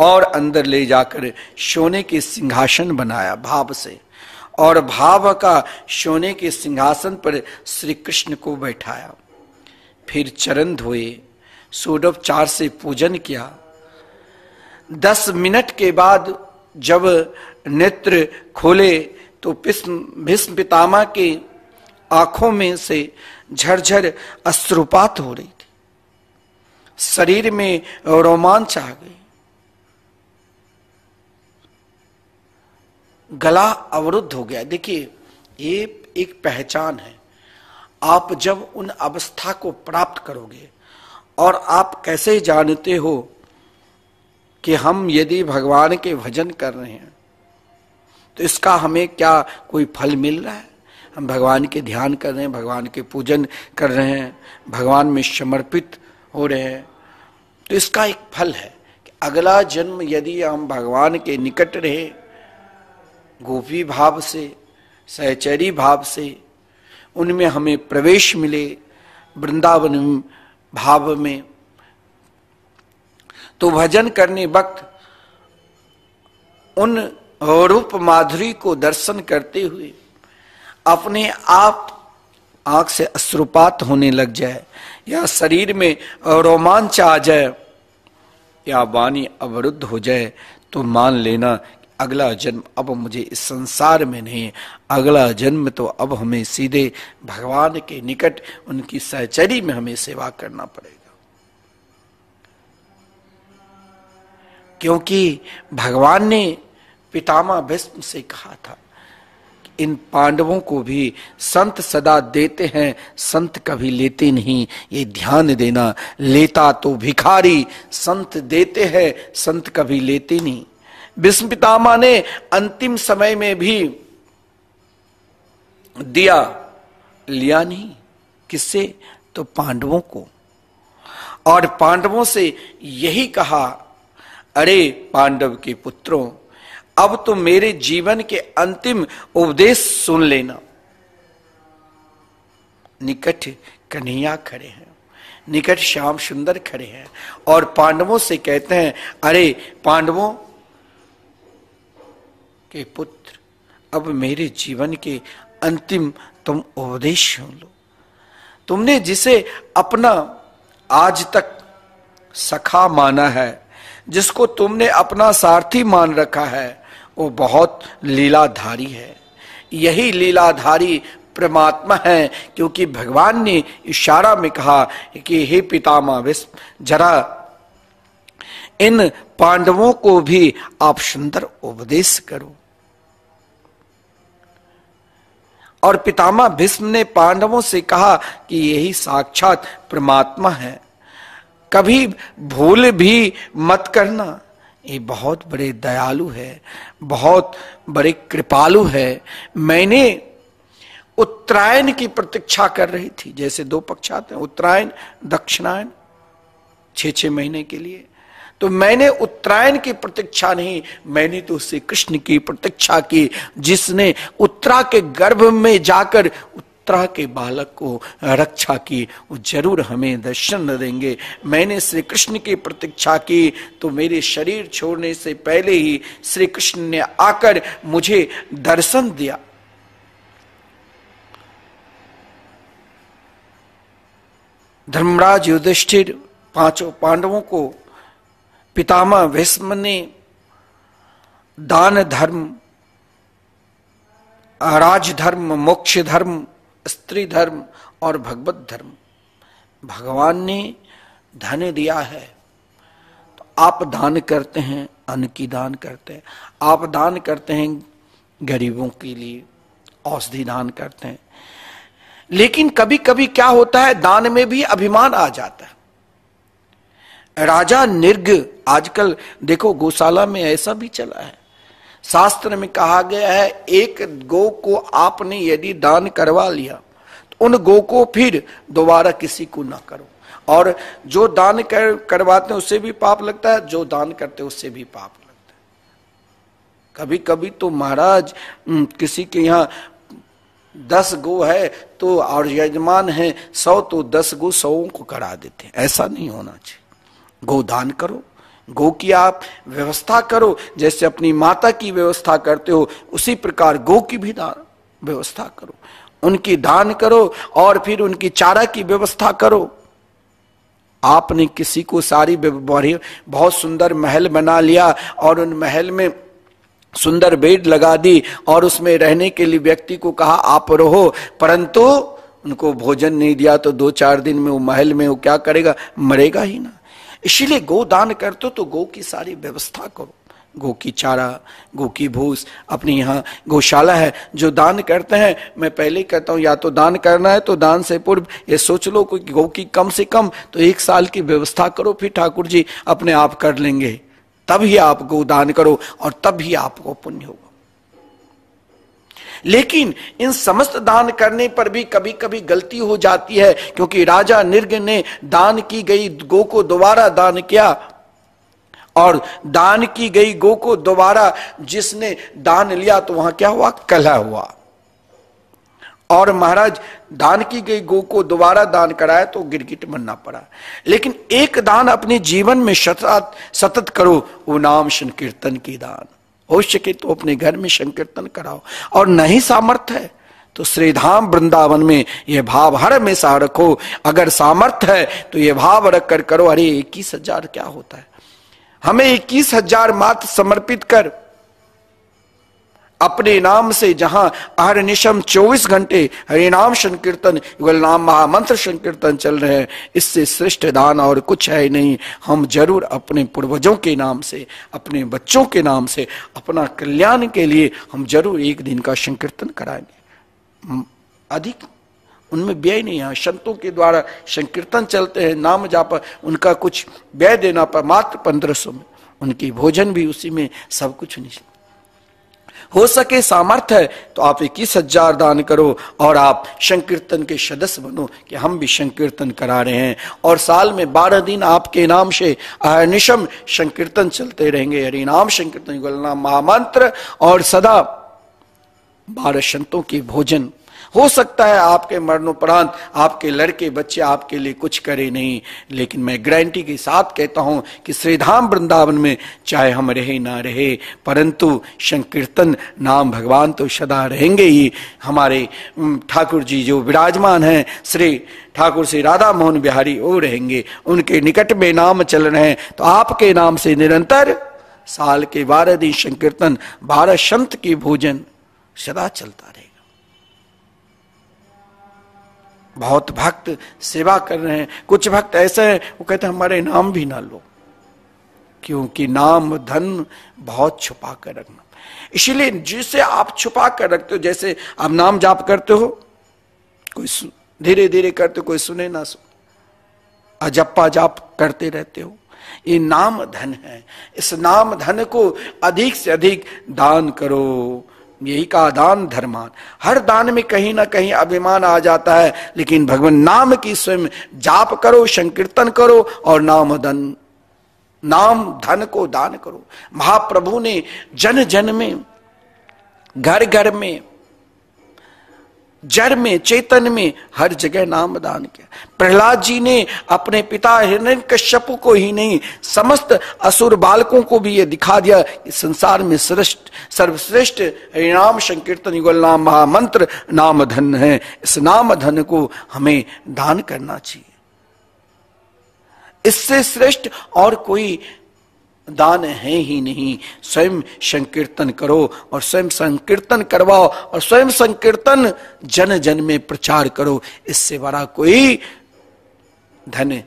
और अंदर ले जाकर सोने के सिंहासन बनाया भाव से, और भाव का सोने के सिंहासन पर श्री कृष्ण को बैठाया। फिर चरण धोए, षोडोपचार से पूजन किया। 10 मिनट के बाद जब नेत्र खोले तो भीष्म पितामह के आंखों में से झरझर अश्रुपात हो रही थी, शरीर में रोमांच आ गई, गला अवरुद्ध हो गया। देखिए, ये एक पहचान है। आप जब उन अवस्था को प्राप्त करोगे, और आप कैसे जानते हो कि हम यदि भगवान के भजन कर रहे हैं तो इसका हमें क्या कोई फल मिल रहा है? हम भगवान के ध्यान कर रहे हैं, भगवान के पूजन कर रहे हैं, भगवान में समर्पित हो रहे हैं, तो इसका एक फल है कि अगला जन्म यदि हम भगवान के निकट रहे, गोपी भाव से, सहचरी भाव से, उनमें हमें प्रवेश मिले, वृंदावन भाव में, तो भजन करने वक्त उन रूप माधुरी को दर्शन करते हुए अपने आप आंख से अश्रुपात होने लग जाए, या शरीर में रोमांच आ जाए, या वाणी अवरुद्ध हो जाए, तो मान लेना अगला जन्म अब मुझे इस संसार में नहीं, अगला जन्म तो अब हमें सीधे भगवान के निकट उनकी सहचरी में हमें सेवा करना पड़ेगा। क्योंकि भगवान ने पितामह भीष्म से कहा था कि इन पांडवों को भी संत सदा देते हैं, संत कभी लेते नहीं, ये ध्यान देना। लेता तो भिखारी, संत देते हैं, संत कभी लेते नहीं। भीष्म पितामह ने अंतिम समय में भी दिया, लिया नहीं। किससे? तो पांडवों को। और पांडवों से यही कहा, अरे पांडव के पुत्रों, अब तो मेरे जीवन के अंतिम उपदेश सुन लेना। निकट कन्हैया खड़े हैं, निकट श्याम सुंदर खड़े हैं, और पांडवों से कहते हैं, अरे पांडवों के पुत्र, अब मेरे जीवन के अंतिम तुम उपदेश सुन लो। तुमने जिसे अपना आज तक सखा माना है, जिसको तुमने अपना सारथी मान रखा है, वो बहुत लीलाधारी है। यही लीलाधारी परमात्मा है, क्योंकि भगवान ने इशारा में कहा कि हे पितामह भीष्म, जरा इन पांडवों को भी आप सुंदर उपदेश करो। और पितामह भीष्म ने पांडवों से कहा कि यही साक्षात परमात्मा है, कभी भूल भी मत करना। ये बहुत बड़े दयालु है, बहुत बड़े कृपालु है। मैंने उत्तरायण की प्रतीक्षा कर रही थी, जैसे 2 पक्ष आते हैं, उत्तरायण दक्षिणायन, 6-6 महीने के लिए। तो मैंने उत्तरायण की प्रतीक्षा नहीं, मैंने तो श्री कृष्ण की प्रतीक्षा की, जिसने उत्तरा के गर्भ में जाकर उत्तरा के बालक को रक्षा की। वो जरूर हमें दर्शन देंगे। मैंने श्री कृष्ण की प्रतीक्षा की, तो मेरे शरीर छोड़ने से पहले ही श्री कृष्ण ने आकर मुझे दर्शन दिया। धर्मराज युधिष्ठिर 5 पांडवों को पितामह भीष्म ने दान धर्म, राजधर्म, मोक्ष धर्म, स्त्री धर्म और भगवत धर्म, भगवान ने धन दिया है तो आप दान करते हैं, अन्न की दान करते हैं, आप दान करते हैं गरीबों के लिए, औषधि दान करते हैं। लेकिन कभी कभी क्या होता है, दान में भी अभिमान आ जाता है। राजा निर्ग, आजकल देखो गौशाला में ऐसा भी चला है, शास्त्र में कहा गया है एक गौ को आपने यदि दान करवा लिया तो उन गौ को फिर दोबारा किसी को ना करो। और जो दान करवाते हैं उससे भी पाप लगता है, जो दान करते हैं उससे भी पाप लगता है। कभी कभी तो महाराज किसी के यहाँ 10 गौ है तो और यजमान है 100, तो 10 गौ 100 को करा देते हैं। ऐसा नहीं होना चाहिए। गौ दान करो, गौ की आप व्यवस्था करो, जैसे अपनी माता की व्यवस्था करते हो उसी प्रकार गौ की भी दान व्यवस्था करो, उनकी दान करो और फिर उनकी चारा की व्यवस्था करो। आपने किसी को सारी बहुत सुंदर महल बना लिया और उन महल में सुंदर बेड लगा दी और उसमें रहने के लिए व्यक्ति को कहा आप रहो, परंतु उनको भोजन नहीं दिया तो 2-4 दिन में वो महल में वो क्या करेगा, मरेगा ही ना। इसीलिए गौ दान करते हो तो गौ की सारी व्यवस्था करो, गौ की चारा, गौ की भूस। अपने यहाँ गौशाला है, जो दान करते हैं, मैं पहले कहता हूँ या तो दान करना है तो दान से पूर्व ये सोच लो कि गौ की कम से कम तो 1 साल की व्यवस्था करो, फिर ठाकुर जी अपने आप कर लेंगे। तब ही आप गौ दान करो और तब ही आपको पुण्य होगा। लेकिन इन समस्त दान करने पर भी कभी कभी गलती हो जाती है, क्योंकि राजा निर्ग ने दान की गई गौ को दोबारा दान किया और दान की गई गौ को दोबारा जिसने दान लिया तो वहां क्या हुआ, कलह हुआ। और महाराज दान की गई गौ को दोबारा दान कराया तो गिरगिट बनना पड़ा। लेकिन एक दान अपने जीवन में सतत करो, वो नाम संकीर्तन की दान। हो सके तो अपने घर में संकीर्तन कराओ, और नहीं सामर्थ्य है तो श्रीधाम वृंदावन में यह भाव हर हमेशा रखो। अगर सामर्थ्य है तो यह भाव रख कर करो। अरे 21,000 क्या होता है, हमें 21,000 मात्र समर्पित कर अपने नाम से, जहां अहरनिशम 24 घंटे हरिनाम संकीर्तन, युगल नाम महामंत्र संकीर्तन चल रहे हैं, इससे श्रेष्ठ दान और कुछ है नहीं। हम जरूर अपने पूर्वजों के नाम से, अपने बच्चों के नाम से, अपना कल्याण के लिए हम जरूर एक दिन का संकीर्तन कराएंगे। अधिक उनमें व्यय नहीं है। संतों के द्वारा संकीर्तन चलते हैं, नाम जाप, उनका कुछ व्यय देना पर मात्र 1500 में, उनकी भोजन भी उसी में, सब कुछ नहीं। हो सके सामर्थ्य है तो आप 21,000 दान करो और आप संकीर्तन के सदस्य बनो कि हम भी संकीर्तन करा रहे हैं। और साल में 12 दिन आपके नाम से अहर्निशम संकीर्तन चलते रहेंगे, हरिनाम संकीर्तन, युगलनाम महामंत्र, और सदा 12 संतों की भोजन। हो सकता है आपके मरणोपरांत आपके लड़के बच्चे आपके लिए कुछ करे नहीं, लेकिन मैं गारंटी के साथ कहता हूं कि श्रीधाम वृंदावन में चाहे हम रहे ना रहे, परंतु संकीर्तन नाम भगवान तो सदा रहेंगे ही। हमारे ठाकुर जी जो विराजमान हैं, श्री ठाकुर श्री राधा मोहन बिहारी, वो रहेंगे, उनके निकट में नाम चल रहे हैं। तो आपके नाम से निरंतर साल के 12 दिन संकीर्तन, 12 संत की भोजन सदा चलता रहेगा। बहुत भक्त सेवा कर रहे हैं, कुछ भक्त ऐसे हैं वो कहते हैं हमारे नाम भी ना लो, क्योंकि नाम धन बहुत छुपा कर रखना। इसीलिए जिसे आप छुपा कर रखते हो, जैसे आप नाम जाप करते हो, कोई धीरे धीरे करते हो, कोई सुने ना सुने, जप्पा जाप करते रहते हो, ये नाम धन है। इस नाम धन को अधिक से अधिक दान करो। यही कहा दान धर्मान। हर दान में कहीं ना कहीं अभिमान आ जाता है, लेकिन भगवान नाम की स्वयं जाप करो, संकीर्तन करो और नाम धन को दान करो। महाप्रभु ने जन जन में, घर घर में, जड़ में, चेतन में, हर जगह नाम दान किया। प्रहलाद जी ने अपने पिता हिरण्यकश्यप को ही नहीं, समस्त असुर बालकों को भी ये दिखा दिया कि संसार में सर्वश्रेष्ठ हरिनाम संकीर्तन युगल नाम महामंत्र नाम धन है। इस नाम धन को हमें दान करना चाहिए। इससे श्रेष्ठ और कोई दान है ही नहीं। स्वयं संकीर्तन करो और स्वयं संकीर्तन करवाओ और स्वयं संकीर्तन जन जन में प्रचार करो। इससे बड़ा कोई धन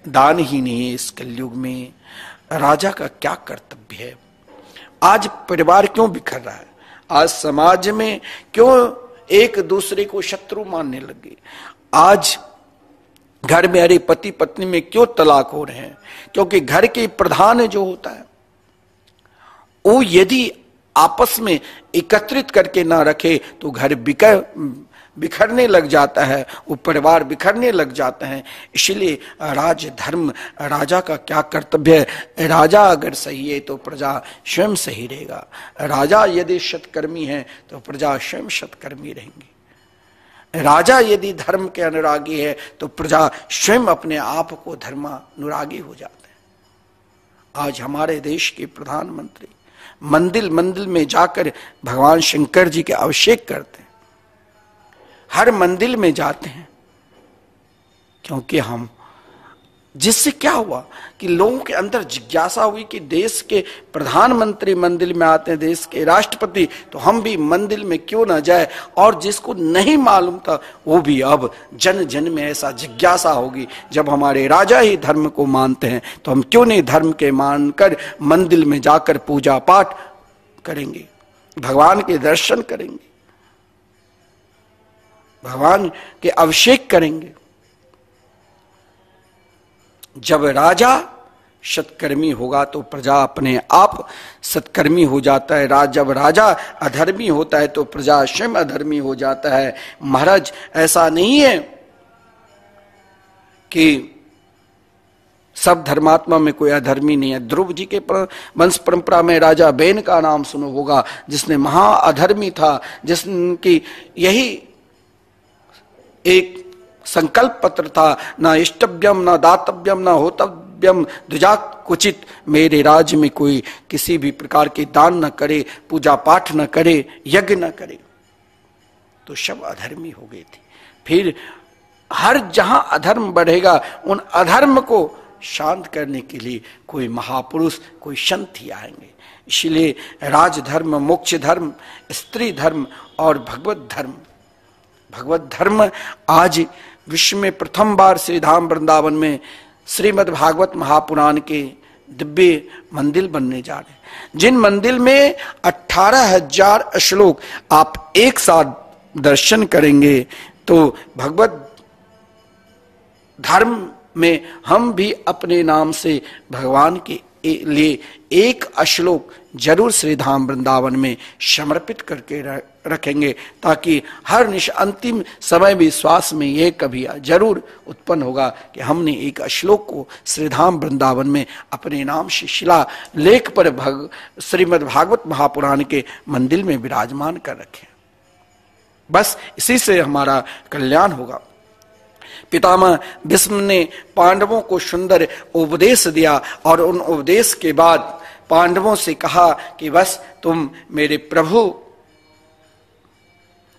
दान ही नहीं है। इस कलयुग में राजा का क्या कर्तव्य है? आज परिवार क्यों बिखर रहा है? आज समाज में क्यों एक दूसरे को शत्रु मानने लगे? आज घर में अरे पति पत्नी में क्यों तलाक हो रहे हैं? क्योंकि घर के प्रधान जो होता है वो यदि आपस में एकत्रित करके ना रखे तो घर बिखरने लग जाता है, वो परिवार बिखरने लग जाते हैं। इसलिए राजधर्म, राजा का क्या कर्तव्य है? राजा अगर सही है तो प्रजा स्वयं सही रहेगा। राजा यदि सत्कर्मी है तो प्रजा स्वयं सत्कर्मी रहेंगी। राजा यदि धर्म के अनुरागी है तो प्रजा स्वयं अपने आप को धर्मानुरागी हो जाते हैं। आज हमारे देश के प्रधानमंत्री मंदिर मंदिर में जाकर भगवान शंकर जी के अभिषेक करते हैं, हर मंदिर में जाते हैं, क्योंकि हम जिससे क्या हुआ कि लोगों के अंदर जिज्ञासा हुई कि देश के प्रधानमंत्री मंदिर में आते हैं, देश के राष्ट्रपति, तो हम भी मंदिर में क्यों ना जाए। और जिसको नहीं मालूम था वो भी अब जन जन में ऐसा जिज्ञासा होगी, जब हमारे राजा ही धर्म को मानते हैं तो हम क्यों नहीं धर्म के मानकर मंदिर में जाकर पूजा पाठ करेंगे, भगवान के दर्शन करेंगे, भगवान के अभिषेक करेंगे। जब राजा सत्कर्मी होगा तो प्रजा अपने आप सत्कर्मी हो जाता है। जब राजा अधर्मी होता है तो प्रजा स्वयं अधर्मी हो जाता है। महाराज ऐसा नहीं है कि सब धर्मात्मा में कोई अधर्मी नहीं है। ध्रुव जी के वंश परंपरा में राजा बेन का नाम सुनो होगा, जिसने महा अधर्मी था, जिसकी यही एक संकल्प पत्र था, ना इष्टव्यम ना दातव्यम ना होतव्यम द्विजा कुचित, मेरे राज्य में कोई किसी भी प्रकार के दान न करे, पूजा पाठ न करे, यज्ञ न करे, तो सब अधर्मी हो गए थे। फिर हर जहां अधर्म बढ़ेगा उन अधर्म को शांत करने के लिए कोई महापुरुष, कोई संत ही आएंगे। इसलिए राजधर्म, मोक्ष धर्म, स्त्री धर्म और भगवत धर्म आज विश्व में प्रथम बार श्री धाम वृंदावन में श्रीमद् भागवत महापुराण के दिव्य मंदिर बनने जा रहे हैं, जिन मंदिर में 18,000 श्लोक आप एक साथ दर्शन करेंगे। तो भगवत धर्म में हम भी अपने नाम से भगवान के लिए एक श्लोक जरूर श्री धाम वृंदावन में समर्पित करके रखेंगे, ताकि हर अंतिम समय भी श्वास में यह कभी जरूर उत्पन्न होगा कि हमने एक श्लोक को श्री धाम वृंदावन में अपने नाम से शिला लेख पर श्रीमद् भागवत महापुराण के मंदिर में विराजमान कर रखे। बस इसी से हमारा कल्याण होगा। पितामह भीष्म ने पांडवों को सुंदर उपदेश दिया और उन उपदेश के बाद पांडवों से कहा कि बस तुम मेरे प्रभु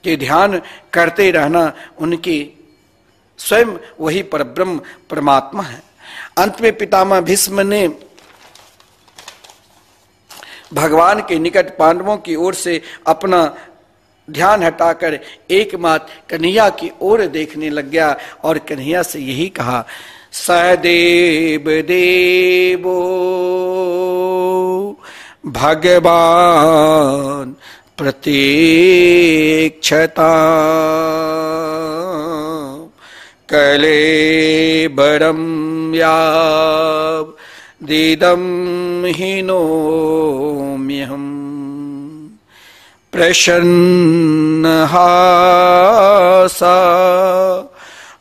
के ध्यान करते रहना, उनकी स्वयं वही परब्रह्म परमात्मा है। अंत में पितामह भीष्म ने भगवान के निकट पांडवों की ओर से अपना ध्यान हटाकर एकमात्र कन्हैया की ओर देखने लग गया और कन्हैया से यही कहा, सदेव देवो भगवान प्रतीक्षता कलेबरम याव दीदम हीनोम्यहम प्रसन्नहासा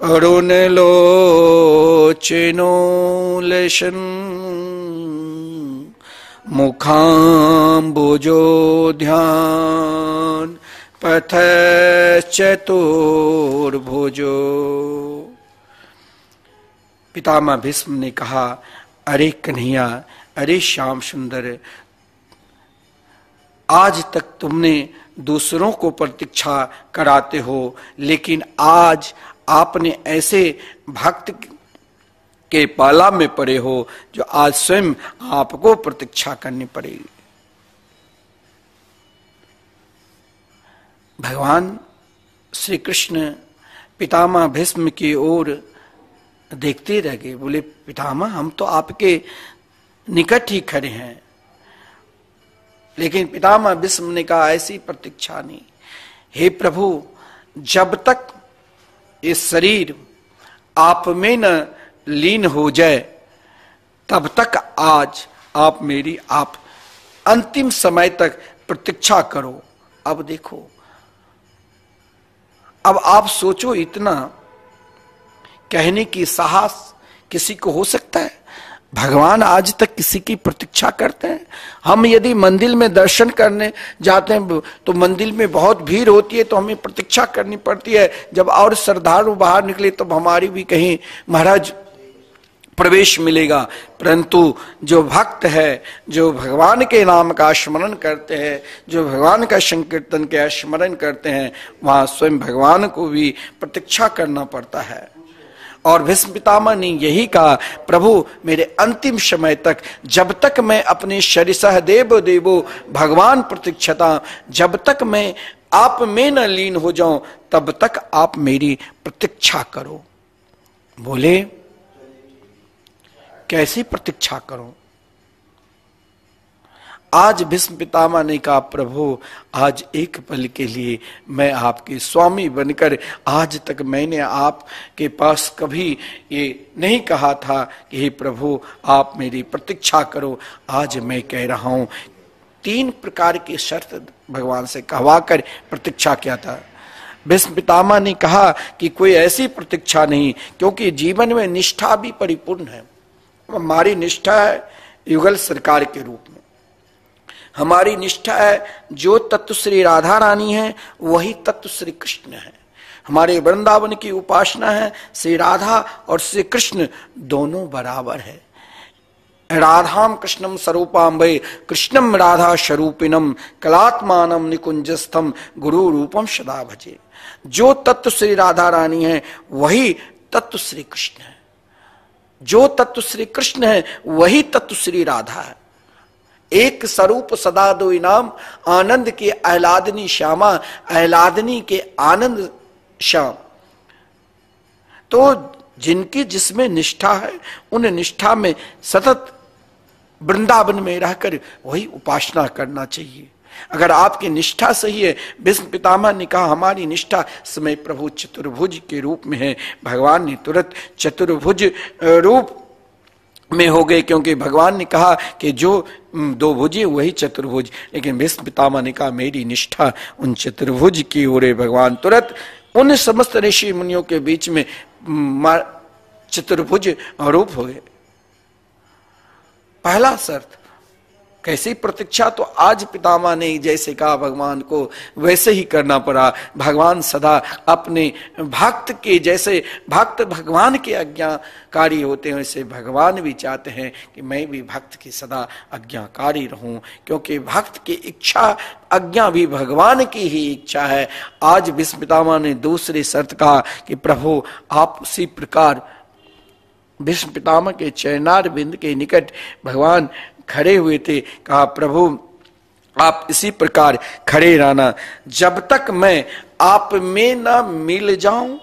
अरुणलोचनो लशन मुखाम्बुजो ध्यान पथश्चतुर्भुजो। पितामह भीष्म ने कहा, अरे कन्हैया, अरे श्याम सुंदर, आज तक तुमने दूसरों को प्रतीक्षा कराते हो, लेकिन आज आपने ऐसे भक्त के पाला में पड़े हो जो आज स्वयं आपको प्रतीक्षा करनी पड़ेगी। भगवान श्री कृष्ण पितामह भीष्म की ओर देखते रह गए। बोले, पितामह हम तो आपके निकट ही खड़े हैं, लेकिन पितामह भीष्म ने कहा ऐसी प्रतीक्षा नहीं। हे प्रभु, जब तक ये शरीर आप में न लीन हो जाए तब तक आज आप मेरी आप अंतिम समय तक प्रतीक्षा करो। अब देखो, अब आप सोचो, इतना कहने की साहस किसी को हो सकता है? भगवान आज तक किसी की प्रतीक्षा करते हैं? हम यदि मंदिर में दर्शन करने जाते हैं तो मंदिर में बहुत भीड़ होती है तो हमें प्रतीक्षा करनी पड़ती है, जब और श्रद्धालु बाहर निकले तब हमारी भी कहीं महाराज प्रवेश मिलेगा। परंतु जो भक्त है, जो भगवान के नाम का स्मरण करते हैं, जो भगवान का संकीर्तन के स्मरण करते हैं, वहां स्वयं भगवान को भी प्रतीक्षा करना पड़ता है। और भीष्म पितामह ने यही कहा, प्रभु मेरे अंतिम समय तक, जब तक मैं अपने शरीर सह देव देवो भगवान प्रतीक्षता, जब तक मैं आप में न लीन हो जाऊं तब तक आप मेरी प्रतीक्षा करो। बोले कैसी प्रतीक्षा करूं? आज भीष्म पितामह ने कहा, प्रभु आज एक पल के लिए मैं आपके स्वामी बनकर, आज तक मैंने आपके पास कभी ये नहीं कहा था कि हे प्रभु आप मेरी प्रतीक्षा करो। आज मैं कह रहा हूं। 3 प्रकार की शर्त भगवान से कहवाकर प्रतीक्षा किया था। भीष्म पितामह ने कहा कि कोई ऐसी प्रतीक्षा नहीं, क्योंकि जीवन में निष्ठा भी परिपूर्ण है। हमारी निष्ठा है युगल सरकार के रूप में, हमारी निष्ठा है जो तत्व श्री राधा रानी है वही तत्व श्री कृष्ण है। हमारे वृंदावन की उपासना है श्री राधा और श्री कृष्ण दोनों बराबर है। राधाम कृष्णम स्वरूपाम वै कृष्णम राधा स्वरूपिणम कलात्मानम निकुंजस्थम गुरु रूपम सदा भजे। जो तत्व श्री राधा रानी है वही तत्व श्री कृष्ण है, जो तत्व श्री कृष्ण है वही तत्व श्री राधा है। एक स्वरूप सदा दो इनाम, आनंद के आह्लादनी श्यामा, आह्लादनी के आनंद श्याम। तो जिनकी जिसमें निष्ठा है उन निष्ठा में सतत वृंदावन में रहकर वही उपासना करना चाहिए। अगर आपकी निष्ठा सही है, भीष्म पितामह ने कहा हमारी निष्ठा समय प्रभु चतुर्भुज के रूप में है। भगवान ने तुरंत चतुर्भुज रूप में हो गए, क्योंकि भगवान ने कहा कि जो 2 भुजी वही चतुर्भुज। लेकिन भीष्म पितामह ने कहा मेरी निष्ठा उन चतुर्भुज की ओर है। भगवान तुरंत उन समस्त ऋषि मुनियों के बीच में चतुर्भुज रूप हो गए। पहला शर्त कैसी प्रतीक्षा? तो आज पितामह ने जैसे कहा भगवान को वैसे ही करना पड़ा। भगवान सदा अपने भक्त के, जैसे भक्त भगवान के आज्ञाकारी होते हैं वैसे भगवान भी चाहते हैं कि मैं भी भक्त की सदा आज्ञाकारी रहूं, क्योंकि भक्त की इच्छा आज्ञा भी भगवान की ही इच्छा है। आज भीष्म पितामह ने दूसरी शर्त कहा कि प्रभु आप उसी प्रकार भीष्म पितामह के चरणार बिंद के निकट भगवान खड़े हुए थे। कहा प्रभु आप इसी प्रकार खड़े रहना, जब तक मैं आप में ना मिल जाऊं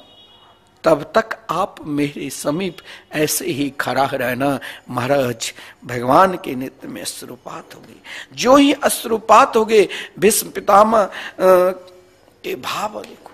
तब तक आप मेरे समीप ऐसे ही खड़ा रहना। महाराज भगवान के नेत्र में अश्रुपात हो गई। जो ही अश्रुपात हो गए, भीष्म पितामह के भाव देखो।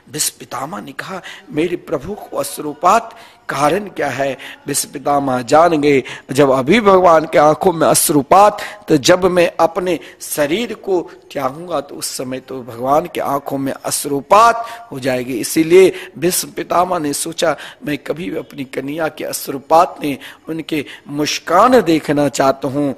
भीष्म पितामह ने कहा मेरे प्रभु को अश्रुपात कारण क्या है? भीष्म पितामह जान गए जब अभी भगवान के आंखों में अश्रुपात, तो जब मैं अपने शरीर को त्यागूंगा तो उस समय तो भगवान के आंखों में अश्रुपात हो जाएगी। इसीलिए भीष्म पितामह ने सोचा मैं कभी भी अपनी कन्या के अश्रुपात में उनके मुस्कान देखना चाहता हूं।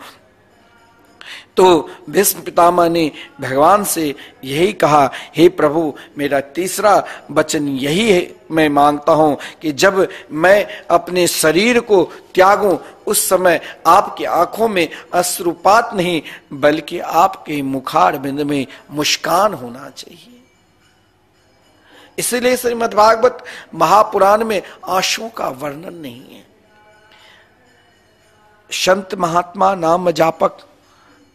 तो भीष्म पितामह ने भगवान से यही कहा, हे प्रभु मेरा तीसरा वचन यही है, मैं मांगता हूं कि जब मैं अपने शरीर को त्यागूं उस समय आपकी आंखों में अश्रुपात नहीं बल्कि आपके मुखार बिंद में मुस्कान होना चाहिए। इसलिए श्रीमद्भागवत महापुराण में आंसुओं का वर्णन नहीं है। संत महात्मा नाम जापक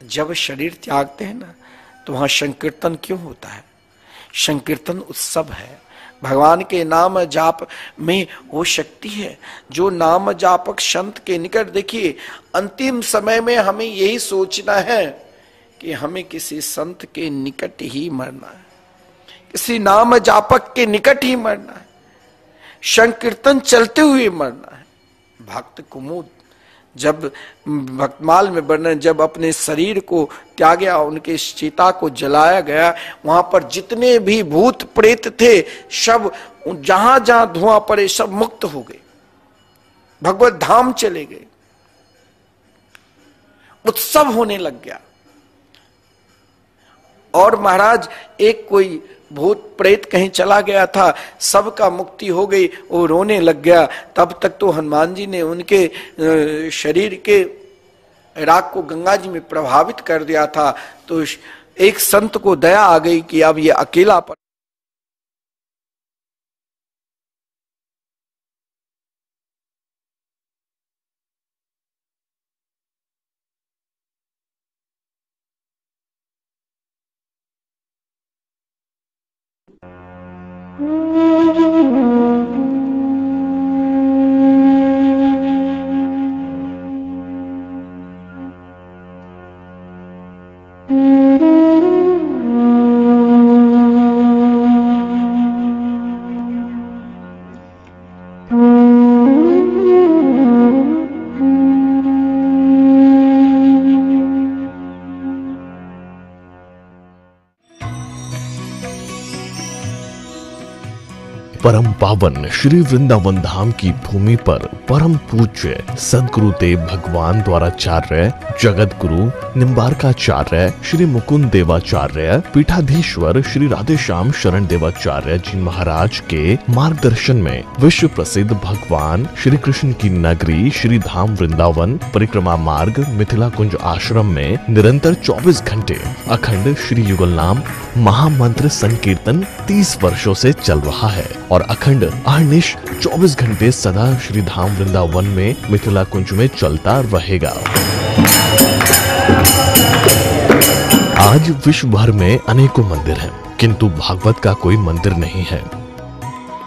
जब शरीर त्यागते हैं ना तो वहां संकीर्तन क्यों होता है? संकीर्तन उत्सव है। भगवान के नाम जाप में वो शक्ति है जो नाम जापक संत के निकट। देखिए अंतिम समय में हमें यही सोचना है कि हमें किसी संत के निकट ही मरना है, किसी नाम जापक के निकट ही मरना है, संकीर्तन चलते हुए मरना है। भक्त कुमुद जब भक्तमाल में वर्णन, जब अपने शरीर को त्यागा, उनके चिता को जलाया गया, वहां पर जितने भी भूत प्रेत थे सब जहां जहां धुआं पड़े सब मुक्त हो गए, भगवत धाम चले गए, उत्सव होने लग गया। और महाराज एक कोई भूत प्रेत कहीं चला गया था, सबका मुक्ति हो गई, वो रोने लग गया। तब तक तो हनुमान जी ने उनके शरीर के राख को गंगा जी में प्रभावित कर दिया था। तो एक संत को दया आ गई कि अब ये अकेला पड़ परम पावन श्री वृंदावन धाम की भूमि पर परम पूज्य सदगुरुदेव भगवान द्वाराचार्य जगत गुरु निम्बारकाचार्य श्री मुकुंद देवाचार्य पीठाधीश्वर श्री राधेश्याम शरण देवाचार्य जी महाराज के मार्गदर्शन में विश्व प्रसिद्ध भगवान श्री कृष्ण की नगरी श्री धाम वृंदावन परिक्रमा मार्ग मिथिला कुंज आश्रम में निरंतर 24 घंटे अखंड श्री युगल नाम महामंत्र संकीर्तन 30 वर्षों से चल रहा है और अखंड अहर्निश 24 घंटे सदा श्री धाम वृंदावन में मिथिला कुंज में चलता रहेगा। आज विश्व भर में अनेकों मंदिर हैं, किंतु भागवत का कोई मंदिर नहीं है।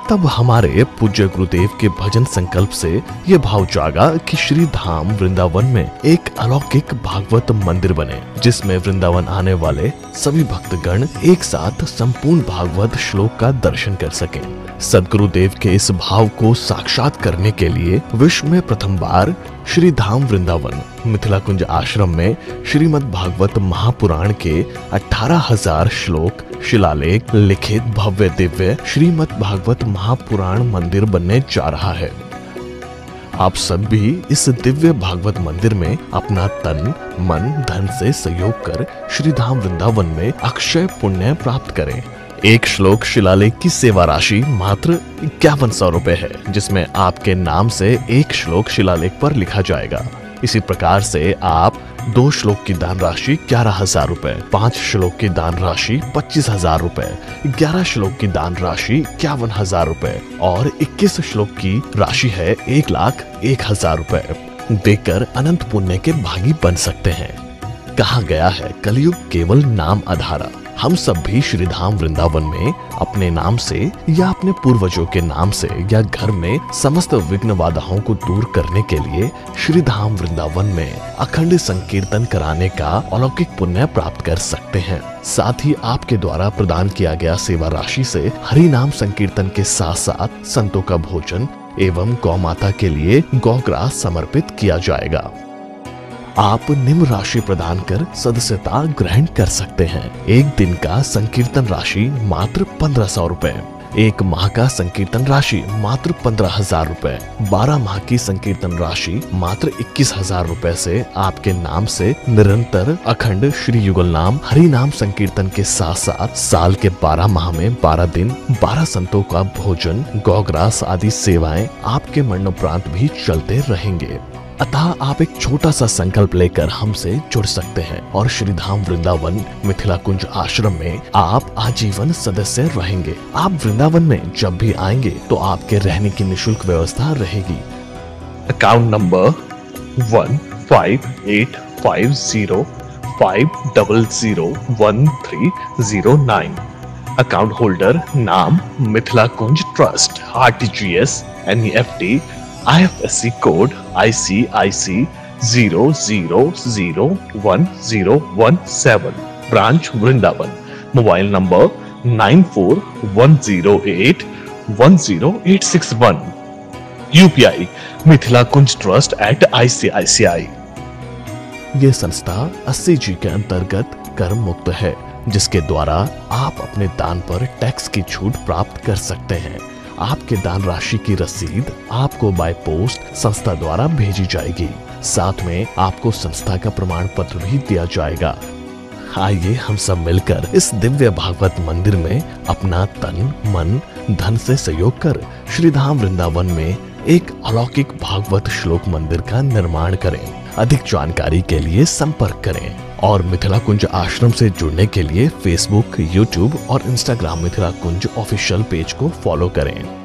तब हमारे पूज्य गुरुदेव के भजन संकल्प से ये भाव जागा कि श्री धाम वृंदावन में एक अलौकिक भागवत मंदिर बने, जिसमें वृंदावन आने वाले सभी भक्तगण एक साथ संपूर्ण भागवत श्लोक का दर्शन कर सकें। सदगुरुदेव के इस भाव को साक्षात करने के लिए विश्व में प्रथम बार श्री धाम वृंदावन मिथिला कुंज आश्रम में श्रीमद् भागवत महापुराण के 18,000 श्लोक शिलालेख लिखित भव्य दिव्य श्रीमद् भागवत महापुराण मंदिर बनने जा रहा है। आप सब भी इस दिव्य भागवत मंदिर में अपना तन मन धन से सहयोग कर श्री धाम वृंदावन में अक्षय पुण्य प्राप्त करें। एक श्लोक शिलालेख की सेवा राशि मात्र 5100 रुपए है, जिसमें आपके नाम से एक श्लोक शिलालेख पर लिखा जाएगा। इसी प्रकार से आप 2 श्लोक की दान राशि 11,000 रुपए, 5 श्लोक की दान राशि 25,000 रुपए, 11 श्लोक की दान राशि 51,000 रुपए और 21 श्लोक की राशि है 1,01,000 रुपए देकर अनंत पुण्य के भागी बन सकते हैं। कहा गया है कलयुग केवल नाम आधारा। हम सब भी श्री धाम वृंदावन में अपने नाम से या अपने पूर्वजों के नाम से या घर में समस्त विघ्न बाधाओं को दूर करने के लिए श्री धाम वृंदावन में अखंड संकीर्तन कराने का अलौकिक पुण्य प्राप्त कर सकते हैं। साथ ही आपके द्वारा प्रदान किया गया सेवा राशि से हरि नाम संकीर्तन के साथ साथ संतों का भोजन एवं गौ माता के लिए गौग्रास समर्पित किया जाएगा। आप निम्न राशि प्रदान कर सदस्यता ग्रहण कर सकते हैं। एक दिन का संकीर्तन राशि मात्र 1500 रुपए, एक माह का संकीर्तन राशि मात्र 15,000 रुपए, 12 माह की संकीर्तन राशि मात्र 21,000 रुपए से आपके नाम से निरंतर अखंड श्री युगल नाम हरि नाम संकीर्तन के साथ साथ साल के 12 माह में 12 दिन 12 संतों का भोजन गौग्रास आदि सेवाएं आपके मरणोपरांत भी चलते रहेंगे। अतः आप एक छोटा सा संकल्प लेकर हमसे जुड़ सकते हैं और श्री धाम वृंदावन मिथिला कुंज आश्रम में आप आजीवन सदस्य रहेंगे। आप वृंदावन में जब भी आएंगे तो आपके रहने की निशुल्क व्यवस्था रहेगी। Account number 158505001309। अकाउंट होल्डर नाम Mithila Kunj trust, RTGS, NEFT, IFSC code ICIC 000117, branch Vrindavan. Mobile number 9410810861। UPI mithilakunj@ICICI। ये संस्था 80G के अंतर्गत कर मुक्त है, जिसके द्वारा आप अपने दान पर टैक्स की छूट प्राप्त कर सकते हैं। आपके दान राशि की रसीद आपको बाय पोस्ट संस्था द्वारा भेजी जाएगी। साथ में आपको संस्था का प्रमाण पत्र भी दिया जाएगा। आइए हम सब मिलकर इस दिव्य भागवत मंदिर में अपना तन मन धन से सहयोग कर श्रीधाम वृंदावन में एक अलौकिक भागवत श्लोक मंदिर का निर्माण करें। अधिक जानकारी के लिए संपर्क करें और मिथिला कुंज आश्रम से जुड़ने के लिए फेसबुक, यूट्यूब और इंस्टाग्राम मिथिला कुंज ऑफिशियल पेज को फॉलो करें।